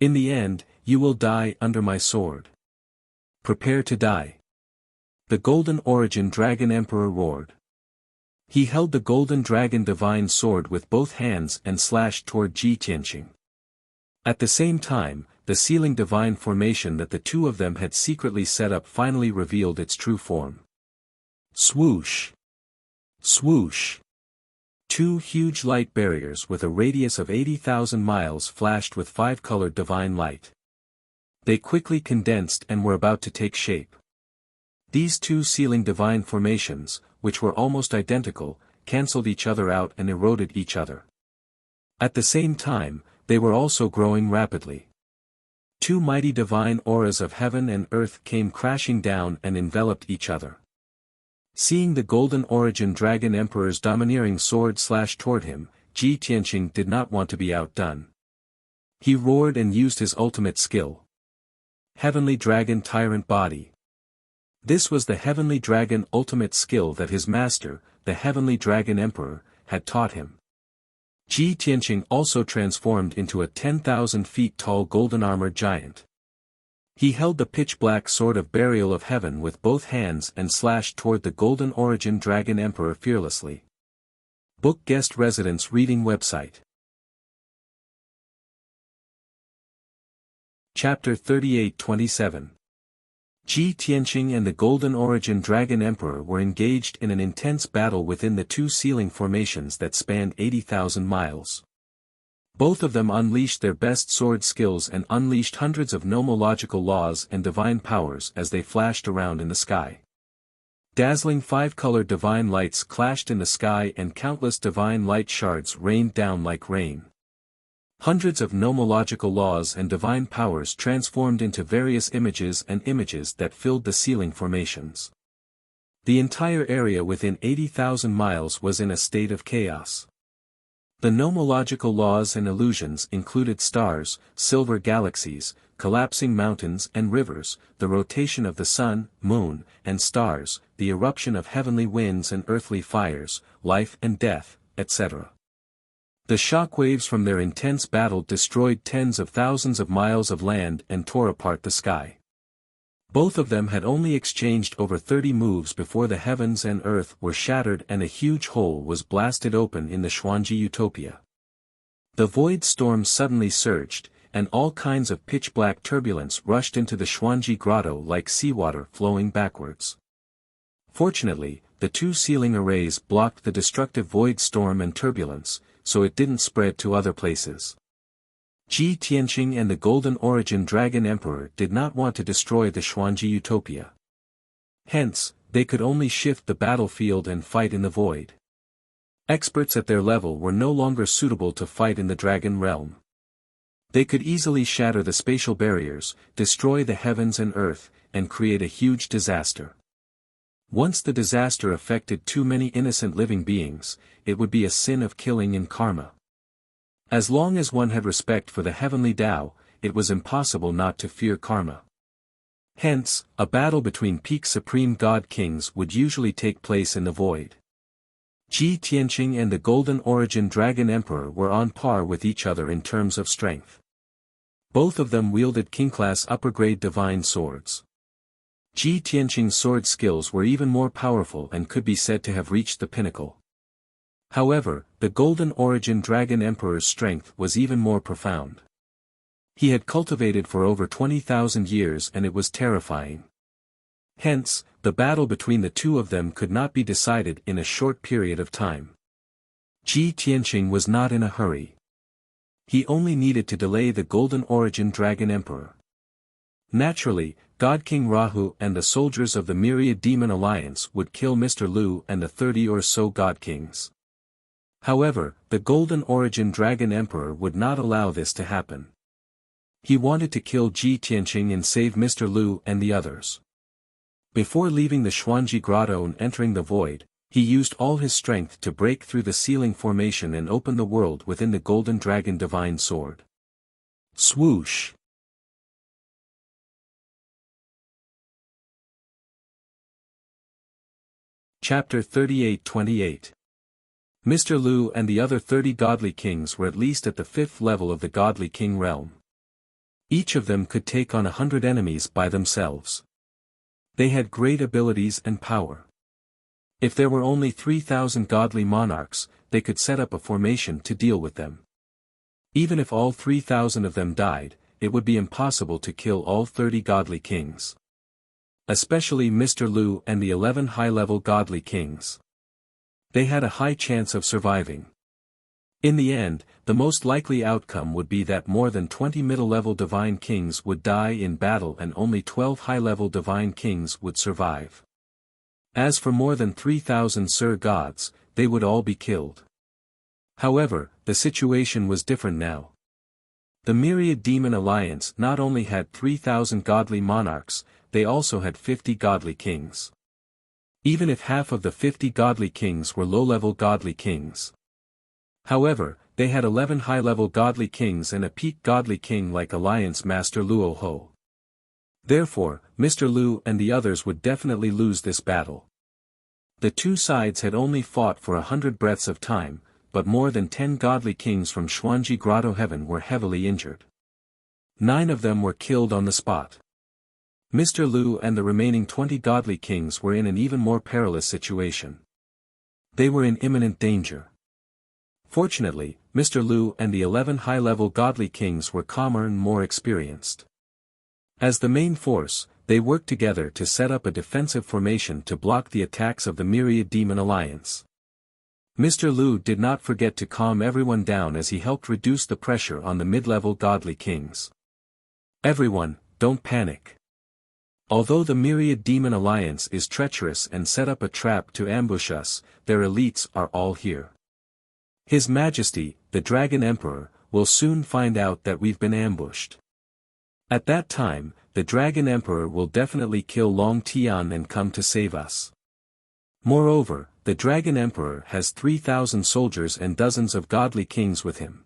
In the end, you will die under my sword. Prepare to die. The Golden Origin Dragon Emperor roared. He held the Golden Dragon Divine Sword with both hands and slashed toward Ji Tianqing. At the same time, the sealing divine formation that the two of them had secretly set up finally revealed its true form. Swoosh! Swoosh! 2 huge light barriers with a radius of 80,000 miles flashed with 5-colored divine light. They quickly condensed and were about to take shape. These 2 sealing divine formations, which were almost identical, cancelled each other out and eroded each other. At the same time, they were also growing rapidly. 2 mighty divine auras of heaven and earth came crashing down and enveloped each other. Seeing the Golden Origin Dragon Emperor's domineering sword slash toward him, Ji Tianqing did not want to be outdone. He roared and used his ultimate skill. Heavenly Dragon Tyrant Body. This was the Heavenly Dragon ultimate skill that his master, the Heavenly Dragon Emperor, had taught him. Ji Tianqing also transformed into a 10,000 feet tall golden armored giant. He held the pitch-black sword of burial of heaven with both hands and slashed toward the Golden Origin Dragon Emperor fearlessly. Book Guest Residence Reading Website. Chapter 38-27. Ji Tianqing and the Golden Origin Dragon Emperor were engaged in an intense battle within the 2 sealing formations that spanned 80,000 miles. Both of them unleashed their best sword skills and unleashed hundreds of nomological laws and divine powers as they flashed around in the sky. Dazzling 5-colored divine lights clashed in the sky and countless divine light shards rained down like rain. Hundreds of nomological laws and divine powers transformed into various images that filled the sealing formations. The entire area within 80,000 miles was in a state of chaos. The nomological laws and illusions included stars, silver galaxies, collapsing mountains and rivers, the rotation of the sun, moon, and stars, the eruption of heavenly winds and earthly fires, life and death, etc. The shockwaves from their intense battle destroyed tens of thousands of miles of land and tore apart the sky. Both of them had only exchanged over 30 moves before the heavens and earth were shattered and a huge hole was blasted open in the Xuanji Utopia. The void storm suddenly surged, and all kinds of pitch-black turbulence rushed into the Xuanji grotto like seawater flowing backwards. Fortunately, the 2 sealing arrays blocked the destructive void storm and turbulence, so it didn't spread to other places. Ji Tianqing and the Golden Origin Dragon Emperor did not want to destroy the Xuanji Utopia. Hence, they could only shift the battlefield and fight in the void. Experts at their level were no longer suitable to fight in the Dragon Realm. They could easily shatter the spatial barriers, destroy the heavens and earth, and create a huge disaster. Once the disaster affected too many innocent living beings, it would be a sin of killing and karma. As long as one had respect for the heavenly Tao, it was impossible not to fear karma. Hence, a battle between peak supreme god kings would usually take place in the void. Ji Tianqing and the Golden Origin Dragon Emperor were on par with each other in terms of strength. Both of them wielded king-class upper-grade divine swords. Ji Tianqing's sword skills were even more powerful and could be said to have reached the pinnacle. However, the Golden Origin Dragon Emperor's strength was even more profound. He had cultivated for over 20,000 years and it was terrifying. Hence, the battle between the two of them could not be decided in a short period of time. Ji Tianqing was not in a hurry. He only needed to delay the Golden Origin Dragon Emperor. Naturally, God King Rahu and the soldiers of the Myriad Demon Alliance would kill Mr. Lu and the 30 or so God Kings. However, the Golden Origin Dragon Emperor would not allow this to happen. He wanted to kill Ji Tianqing and save Mr. Lu and the others. Before leaving the Xuanji Grotto and entering the void, he used all his strength to break through the sealing formation and open the world within the Golden Dragon Divine Sword. Swoosh! Chapter 38-28. Mr. Lu and the other 30 godly kings were at least at the 5th level of the godly king realm. Each of them could take on 100 enemies by themselves. They had great abilities and power. If there were only 3,000 godly monarchs, they could set up a formation to deal with them. Even if all 3,000 of them died, it would be impossible to kill all 30 godly kings. Especially Mr. Lu and the 11 high-level godly kings. They had a high chance of surviving. In the end, the most likely outcome would be that more than 20 middle-level divine kings would die in battle and only 12 high-level divine kings would survive. As for more than 3,000 Sir Gods, they would all be killed. However, the situation was different now. The Myriad Demon Alliance not only had 3,000 godly monarchs, they also had 50 godly kings. Even if half of the 50 godly kings were low-level godly kings. However, they had 11 high-level godly kings and a peak godly king like Alliance Master Luo Ho. Therefore, Mr. Lu and the others would definitely lose this battle. The two sides had only fought for 100 breaths of time, but more than 10 godly kings from Xuanji Grotto Heaven were heavily injured. 9 of them were killed on the spot. Mr. Lu and the remaining 20 godly kings were in an even more perilous situation. They were in imminent danger. Fortunately, Mr. Lu and the 11 high-level godly kings were calmer and more experienced. As the main force, they worked together to set up a defensive formation to block the attacks of the Myriad Demon Alliance. Mr. Lu did not forget to calm everyone down as he helped reduce the pressure on the mid-level godly kings. Everyone, don't panic. Although the Myriad Demon Alliance is treacherous and set up a trap to ambush us, their elites are all here. His Majesty, the Dragon Emperor, will soon find out that we've been ambushed. At that time, the Dragon Emperor will definitely kill Long Tian and come to save us. Moreover, the Dragon Emperor has 3,000 soldiers and dozens of godly kings with him.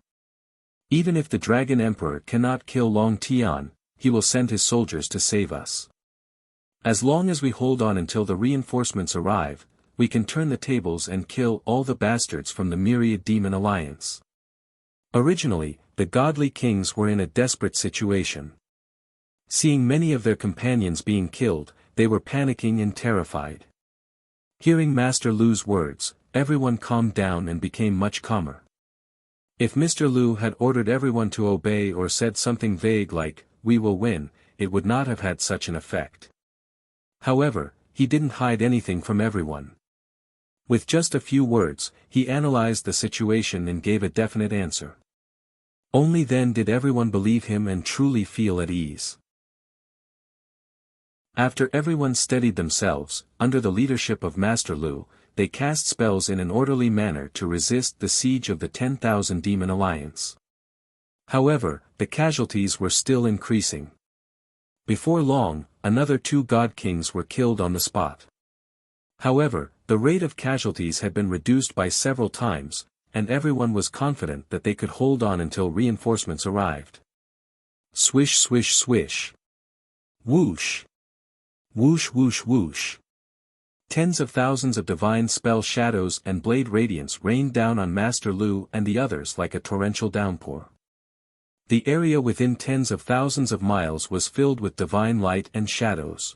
Even if the Dragon Emperor cannot kill Long Tian, he will send his soldiers to save us. As long as we hold on until the reinforcements arrive, we can turn the tables and kill all the bastards from the Myriad Demon Alliance. Originally, the godly kings were in a desperate situation. Seeing many of their companions being killed, they were panicking and terrified. Hearing Master Lu's words, everyone calmed down and became much calmer. If Mr. Lu had ordered everyone to obey or said something vague like, "We will win," it would not have had such an effect. However, he didn't hide anything from everyone. With just a few words, he analyzed the situation and gave a definite answer. Only then did everyone believe him and truly feel at ease. After everyone steadied themselves, under the leadership of Master Lu, they cast spells in an orderly manner to resist the siege of the 10,000 Demon Alliance. However, the casualties were still increasing. Before long, another 2 god kings were killed on the spot. However, the rate of casualties had been reduced by several times, and everyone was confident that they could hold on until reinforcements arrived. Swish swish swish. Whoosh. Whoosh whoosh whoosh. Tens of thousands of divine spell shadows and blade radiance rained down on Master Lu and the others like a torrential downpour. The area within tens of thousands of miles was filled with divine light and shadows.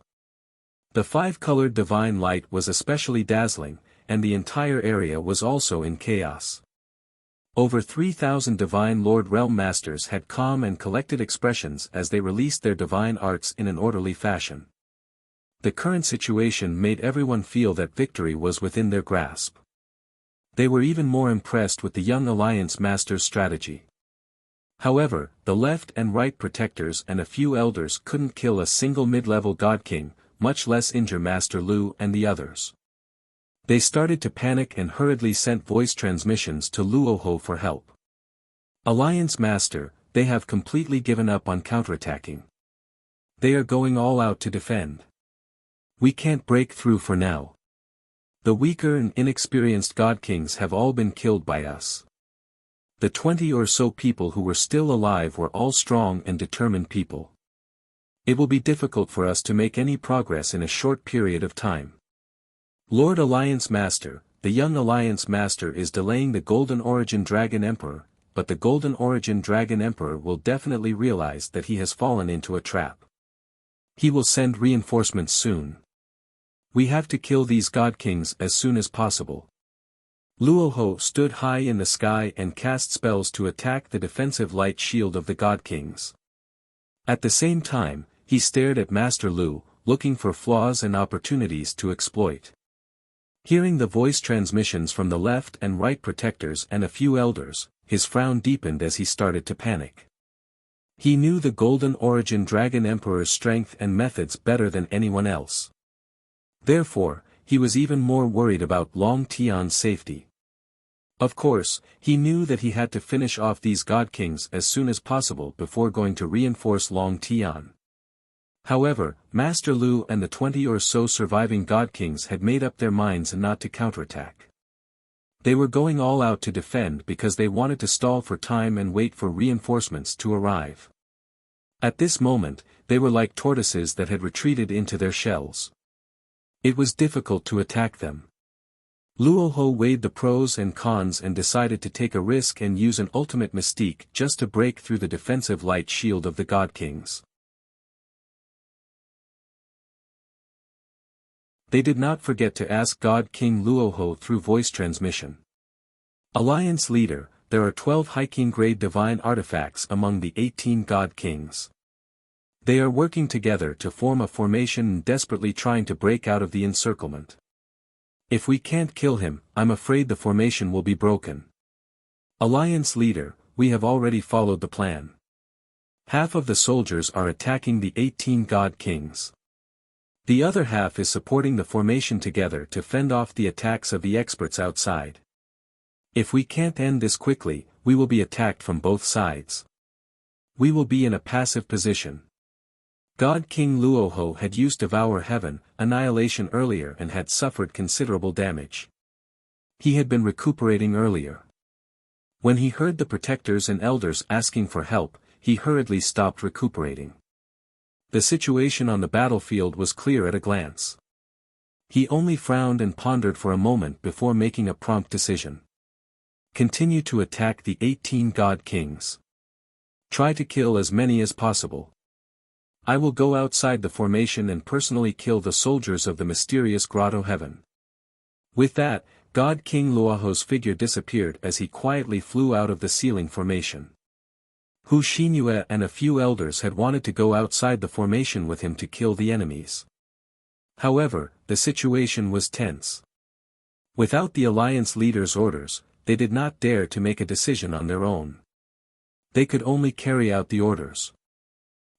The five-colored divine light was especially dazzling, and the entire area was also in chaos. Over 3,000 divine Lord Realm Masters had calm and collected expressions as they released their divine arts in an orderly fashion. The current situation made everyone feel that victory was within their grasp. They were even more impressed with the young Alliance Master's strategy. However, the left and right protectors and a few elders couldn't kill a single mid-level God King, much less injure Master Lu and the others. They started to panic and hurriedly sent voice transmissions to Luoho for help. Alliance Master, they have completely given up on counterattacking. They are going all out to defend. We can't break through for now. The weaker and inexperienced God Kings have all been killed by us. The 20 or so people who were still alive were all strong and determined people. It will be difficult for us to make any progress in a short period of time. Lord Alliance Master, the young Alliance Master is delaying the Golden Origin Dragon Emperor, but the Golden Origin Dragon Emperor will definitely realize that he has fallen into a trap. He will send reinforcements soon. We have to kill these God Kings as soon as possible. Luoho stood high in the sky and cast spells to attack the defensive light shield of the God Kings. At the same time, he stared at Master Lu, looking for flaws and opportunities to exploit. Hearing the voice transmissions from the left and right protectors and a few elders, his frown deepened as he started to panic. He knew the Golden Origin Dragon Emperor's strength and methods better than anyone else. Therefore, he was even more worried about Long Tian's safety. Of course, he knew that he had to finish off these God Kings as soon as possible before going to reinforce Long Tian. However, Master Lu and the 20 or so surviving God Kings had made up their minds not to counterattack. They were going all out to defend because they wanted to stall for time and wait for reinforcements to arrive. At this moment, they were like tortoises that had retreated into their shells. It was difficult to attack them. Luoho weighed the pros and cons and decided to take a risk and use an ultimate mystique just to break through the defensive light shield of the God Kings. They did not forget to ask God King Luoho through voice transmission. Alliance Leader, there are 12 High King grade divine artifacts among the 18 God Kings. They are working together to form a formation and desperately trying to break out of the encirclement. If we can't kill him, I'm afraid the formation will be broken. Alliance Leader, we have already followed the plan. Half of the soldiers are attacking the 18 God Kings. The other half is supporting the formation together to fend off the attacks of the experts outside. If we can't end this quickly, we will be attacked from both sides. We will be in a passive position. God King Luoho had used Devour Heaven, Annihilation earlier and had suffered considerable damage. He had been recuperating earlier. When he heard the protectors and elders asking for help, he hurriedly stopped recuperating. The situation on the battlefield was clear at a glance. He only frowned and pondered for a moment before making a prompt decision. Continue to attack the 18 God Kings. Try to kill as many as possible. I will go outside the formation and personally kill the soldiers of the mysterious Grotto Heaven. With that, God King Luoho's figure disappeared as he quietly flew out of the ceiling formation. Hu Xinhue and a few elders had wanted to go outside the formation with him to kill the enemies. However, the situation was tense. Without the Alliance leader's orders, they did not dare to make a decision on their own. They could only carry out the orders.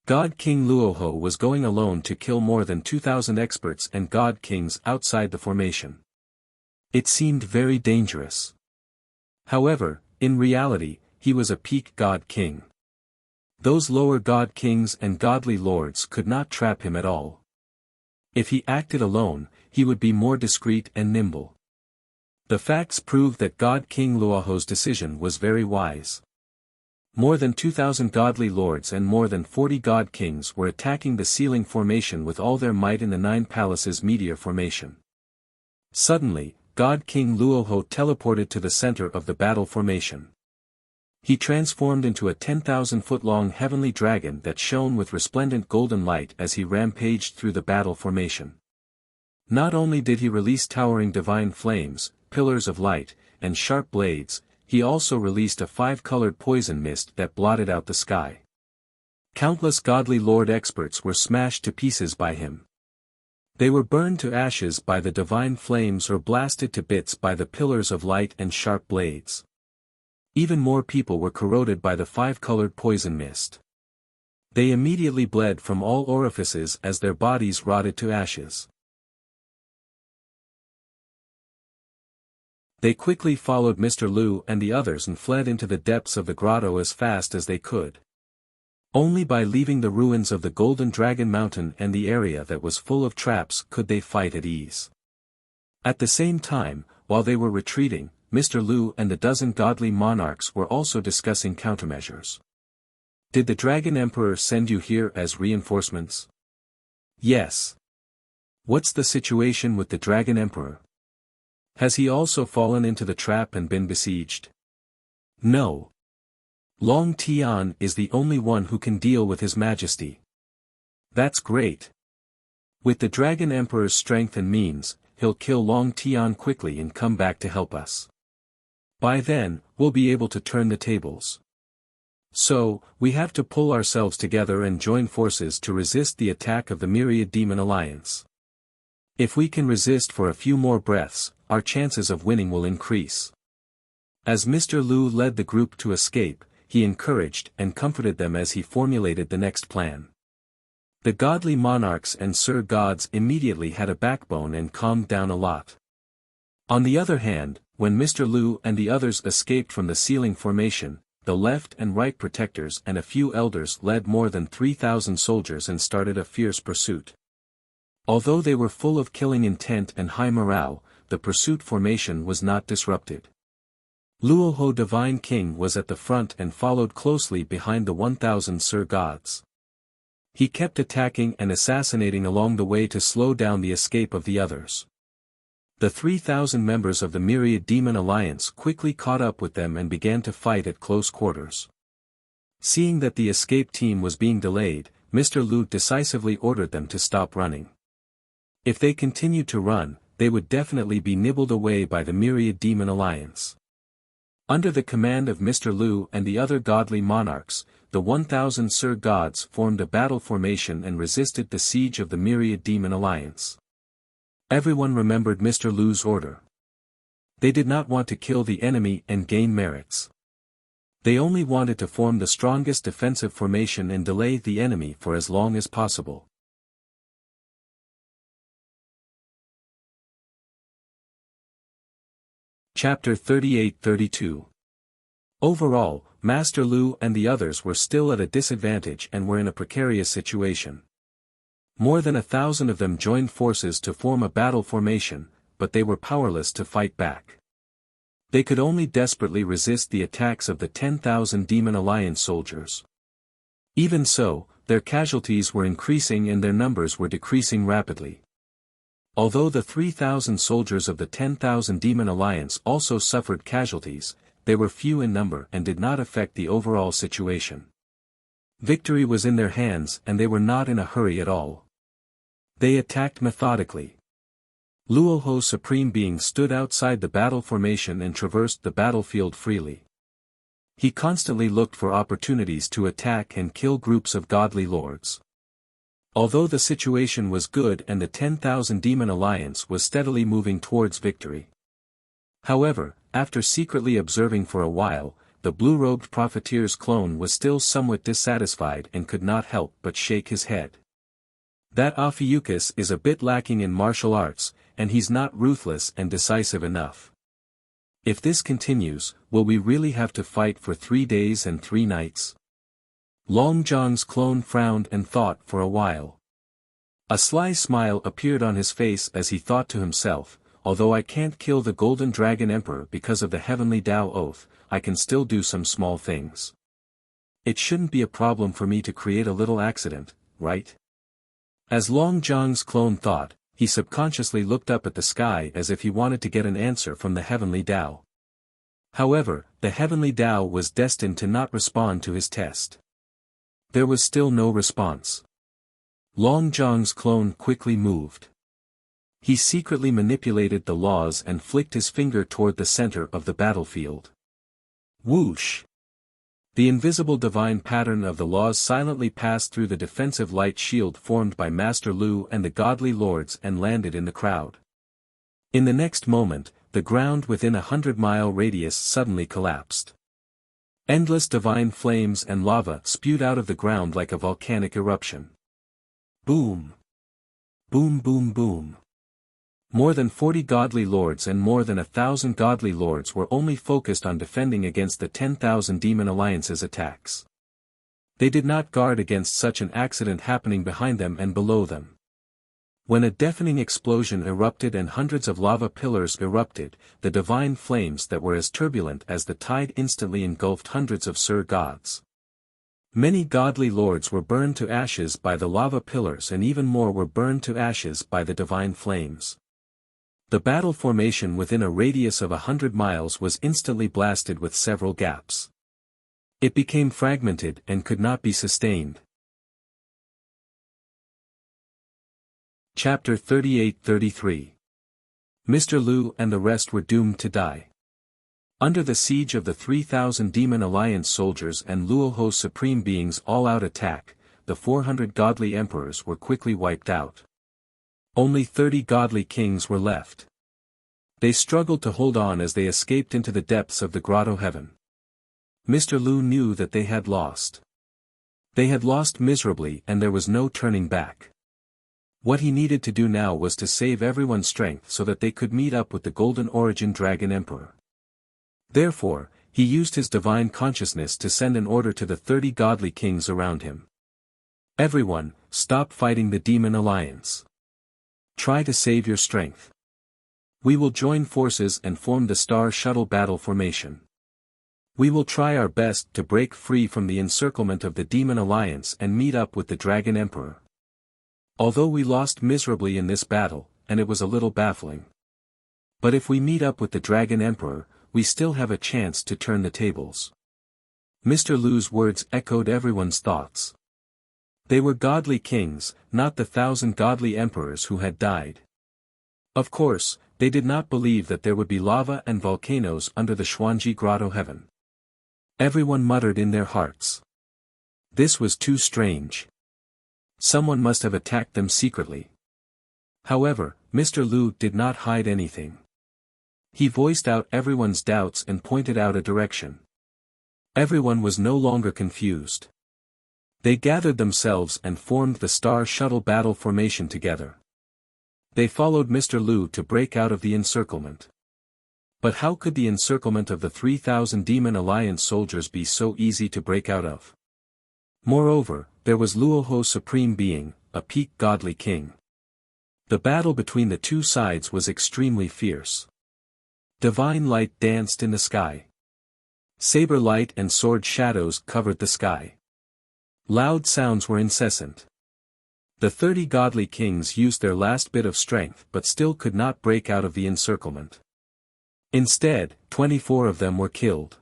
God King Luoho was going alone to kill more than 2,000 experts and God Kings outside the formation. It seemed very dangerous. However, in reality, he was a peak God King. Those lower God Kings and godly lords could not trap him at all. If he acted alone, he would be more discreet and nimble. The facts proved that God King Luoho's decision was very wise. More than 2,000 godly lords and more than 40 God Kings were attacking the ceiling formation with all their might in the Nine Palaces meteor formation. Suddenly, God King Luoho teleported to the center of the battle formation. He transformed into a 10,000-foot-long heavenly dragon that shone with resplendent golden light as he rampaged through the battle formation. Not only did he release towering divine flames, pillars of light, and sharp blades, he also released a 5-colored poison mist that blotted out the sky. Countless godly lord experts were smashed to pieces by him. They were burned to ashes by the divine flames or blasted to bits by the pillars of light and sharp blades. Even more people were corroded by the 5-colored poison mist. They immediately bled from all orifices as their bodies rotted to ashes. They quickly followed Mr. Lu and the others and fled into the depths of the grotto as fast as they could. Only by leaving the ruins of the Golden Dragon Mountain and the area that was full of traps could they fight at ease. At the same time, while they were retreating, Mr. Lu and the dozen godly monarchs were also discussing countermeasures. Did the Dragon Emperor send you here as reinforcements? Yes. What's the situation with the Dragon Emperor? Has he also fallen into the trap and been besieged? No. Long Tian is the only one who can deal with His Majesty. That's great. With the Dragon Emperor's strength and means, he'll kill Long Tian quickly and come back to help us. By then, we'll be able to turn the tables. So, we have to pull ourselves together and join forces to resist the attack of the Myriad Demon Alliance. If we can resist for a few more breaths, our chances of winning will increase. As Mr. Lu led the group to escape, he encouraged and comforted them as he formulated the next plan. The godly monarchs and Sir Gods immediately had a backbone and calmed down a lot. On the other hand, when Mr. Lu and the others escaped from the ceiling formation, the left and right protectors and a few elders led more than 3,000 soldiers and started a fierce pursuit. Although they were full of killing intent and high morale, the pursuit formation was not disrupted. Luoho Divine King was at the front and followed closely behind the 1,000 Sir Gods. He kept attacking and assassinating along the way to slow down the escape of the others. The 3,000 members of the Myriad Demon Alliance quickly caught up with them and began to fight at close quarters. Seeing that the escape team was being delayed, Mr. Lu decisively ordered them to stop running. If they continued to run, they would definitely be nibbled away by the Myriad Demon Alliance. Under the command of Mr. Lu and the other godly monarchs, the 1,000 Sir Gods formed a battle formation and resisted the siege of the Myriad Demon Alliance. Everyone remembered Mr. Lu's order. They did not want to kill the enemy and gain merits. They only wanted to form the strongest defensive formation and delay the enemy for as long as possible. Chapter 38-32. Overall, Master Lu and the others were still at a disadvantage and were in a precarious situation. More than 1,000 of them joined forces to form a battle formation, but they were powerless to fight back. They could only desperately resist the attacks of the 10,000 Demon Alliance soldiers. Even so, their casualties were increasing and their numbers were decreasing rapidly. Although the 3,000 soldiers of the 10,000 Demon Alliance also suffered casualties, they were few in number and did not affect the overall situation. Victory was in their hands and they were not in a hurry at all. They attacked methodically. Luoho Supreme Being stood outside the battle formation and traversed the battlefield freely. He constantly looked for opportunities to attack and kill groups of godly lords. Although the situation was good and the 10,000 Demon Alliance was steadily moving towards victory. However, after secretly observing for a while, the blue-robed profiteer's clone was still somewhat dissatisfied and could not help but shake his head. That Ophiuchus is a bit lacking in martial arts, and he's not ruthless and decisive enough. If this continues, will we really have to fight for 3 days and 3 nights? Long Zhang's clone frowned and thought for a while. A sly smile appeared on his face as he thought to himself, although I can't kill the Golden Dragon Emperor because of the Heavenly Tao Oath, I can still do some small things. It shouldn't be a problem for me to create a little accident, right? As Long Zhang's clone thought, he subconsciously looked up at the sky as if he wanted to get an answer from the Heavenly Tao. However, the Heavenly Tao was destined to not respond to his test. There was still no response. Long Zhang's clone quickly moved. He secretly manipulated the laws and flicked his finger toward the center of the battlefield. Whoosh! The invisible divine pattern of the laws silently passed through the defensive light shield formed by Master Lu and the godly lords and landed in the crowd. In the next moment, the ground within a 100-mile radius suddenly collapsed. Endless divine flames and lava spewed out of the ground like a volcanic eruption. Boom! Boom boom boom! More than 40 godly lords and more than 1,000 godly lords were only focused on defending against the 10,000 demon alliance's attacks. They did not guard against such an accident happening behind them and below them. When a deafening explosion erupted and hundreds of lava pillars erupted, the divine flames that were as turbulent as the tide instantly engulfed hundreds of Sir gods. Many godly lords were burned to ashes by the lava pillars and even more were burned to ashes by the divine flames. The battle formation within a radius of 100 miles was instantly blasted with several gaps. It became fragmented and could not be sustained. Chapter 38-33. Mr. Lu and the rest were doomed to die. Under the siege of the 3,000 Demon Alliance soldiers and Luoho's Supreme Being's all-out attack, the 400 godly emperors were quickly wiped out. Only 30 godly kings were left. They struggled to hold on as they escaped into the depths of the grotto heaven. Mr. Lu knew that they had lost. They had lost miserably and there was no turning back. What he needed to do now was to save everyone's strength so that they could meet up with the Golden Origin Dragon Emperor. Therefore, he used his divine consciousness to send an order to the 30 godly kings around him. Everyone, stop fighting the Demon Alliance. Try to save your strength. We will join forces and form the Star Shuttle battle formation. We will try our best to break free from the encirclement of the Demon Alliance and meet up with the Dragon Emperor. Although we lost miserably in this battle, and it was a little baffling. But if we meet up with the Dragon Emperor, we still have a chance to turn the tables. Mr. Lu's words echoed everyone's thoughts. They were godly kings, not the 1,000 godly emperors who had died. Of course, they did not believe that there would be lava and volcanoes under the Xuanji Grotto heaven. Everyone muttered in their hearts. This was too strange. Someone must have attacked them secretly. However, Mr. Lu did not hide anything. He voiced out everyone's doubts and pointed out a direction. Everyone was no longer confused. They gathered themselves and formed the Star Shuttle battle formation together. They followed Mr. Lu to break out of the encirclement. But how could the encirclement of the 3,000 Demon Alliance soldiers be so easy to break out of? Moreover, there was Luoho's Supreme Being, a peak godly king. The battle between the two sides was extremely fierce. Divine light danced in the sky. Saber light and sword shadows covered the sky. Loud sounds were incessant. The 30 godly kings used their last bit of strength but still could not break out of the encirclement. Instead, 24 of them were killed.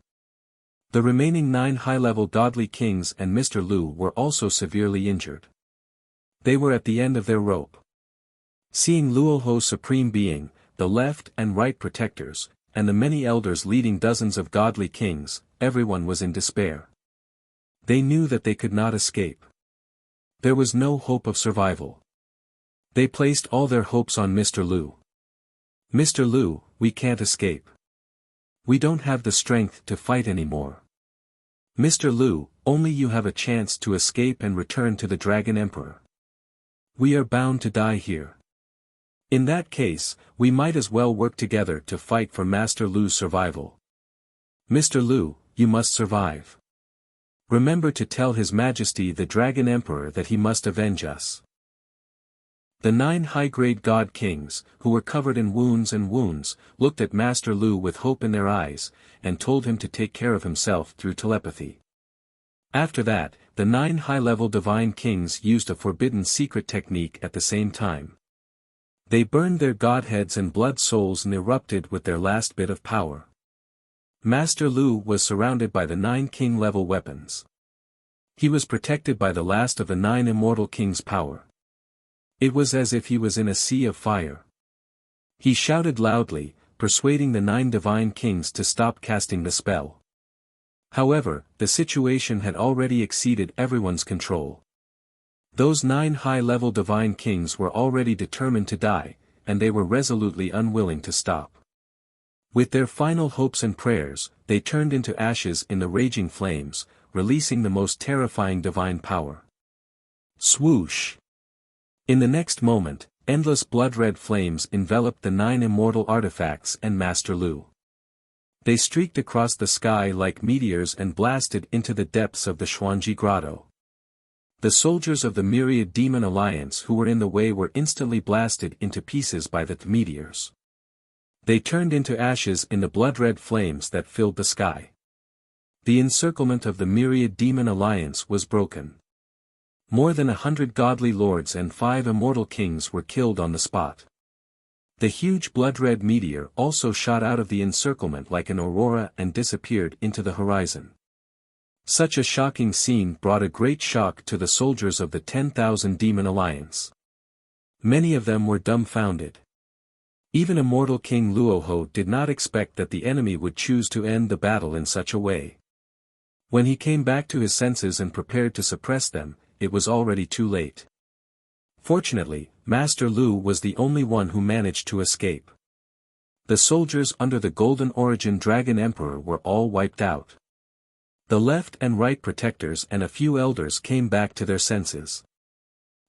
The remaining 9 high-level godly kings and Mr. Lu were also severely injured. They were at the end of their rope. Seeing Luoho's Supreme Being, the left and right protectors, and the many elders leading dozens of godly kings, everyone was in despair. They knew that they could not escape. There was no hope of survival. They placed all their hopes on Mr. Lu. Mr. Lu, we can't escape. We don't have the strength to fight anymore. Mr. Lu, only you have a chance to escape and return to the Dragon Emperor. We are bound to die here. In that case, we might as well work together to fight for Master Lu's survival. Mr. Lu, you must survive. Remember to tell His Majesty the Dragon Emperor that he must avenge us. The 9 high-grade god kings, who were covered in wounds, looked at Master Lu with hope in their eyes, and told him to take care of himself through telepathy. After that, the 9 high-level divine kings used a forbidden secret technique at the same time. They burned their godheads and blood souls and erupted with their last bit of power. Master Lu was surrounded by the 9 king-level weapons. He was protected by the last of the 9 immortal kings' power. It was as if he was in a sea of fire. He shouted loudly, persuading the 9 divine kings to stop casting the spell. However, the situation had already exceeded everyone's control. Those 9 high-level divine kings were already determined to die, and they were resolutely unwilling to stop. With their final hopes and prayers, they turned into ashes in the raging flames, releasing the most terrifying divine power. Swoosh! In the next moment, endless blood-red flames enveloped the 9 immortal artifacts and Master Lu. They streaked across the sky like meteors and blasted into the depths of the Xuanji Grotto. The soldiers of the myriad demon alliance who were in the way were instantly blasted into pieces by the meteors. They turned into ashes in the blood-red flames that filled the sky. The encirclement of the myriad demon alliance was broken. More than 100 godly lords and 5 immortal kings were killed on the spot. The huge blood-red meteor also shot out of the encirclement like an aurora and disappeared into the horizon. Such a shocking scene brought a great shock to the soldiers of the 10,000 demon alliance. Many of them were dumbfounded. Even immortal King Luoho did not expect that the enemy would choose to end the battle in such a way. When he came back to his senses and prepared to suppress them, it was already too late. Fortunately, Master Lu was the only one who managed to escape. The soldiers under the Golden Origin Dragon Emperor were all wiped out. The left and right protectors and a few elders came back to their senses.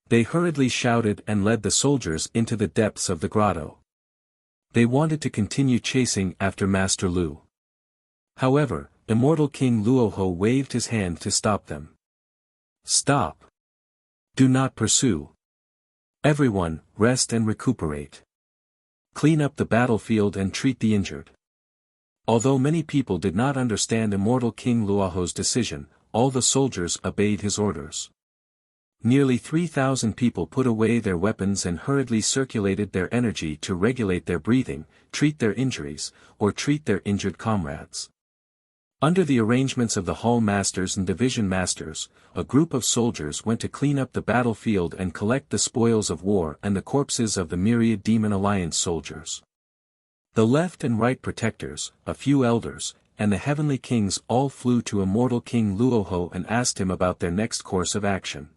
They hurriedly shouted and led the soldiers into the depths of the grotto. They wanted to continue chasing after Master Lu. However, immortal King Luoho waved his hand to stop them. Stop! Do not pursue. Everyone, rest and recuperate. Clean up the battlefield and treat the injured. Although many people did not understand immortal King Luoho's decision, all the soldiers obeyed his orders. Nearly 3,000 people put away their weapons and hurriedly circulated their energy to regulate their breathing, treat their injuries, or treat their injured comrades. Under the arrangements of the hall masters and division masters, a group of soldiers went to clean up the battlefield and collect the spoils of war and the corpses of the myriad demon alliance soldiers. The left and right protectors, a few elders, and the heavenly kings all flew to immortal King Luoho and asked him about their next course of action.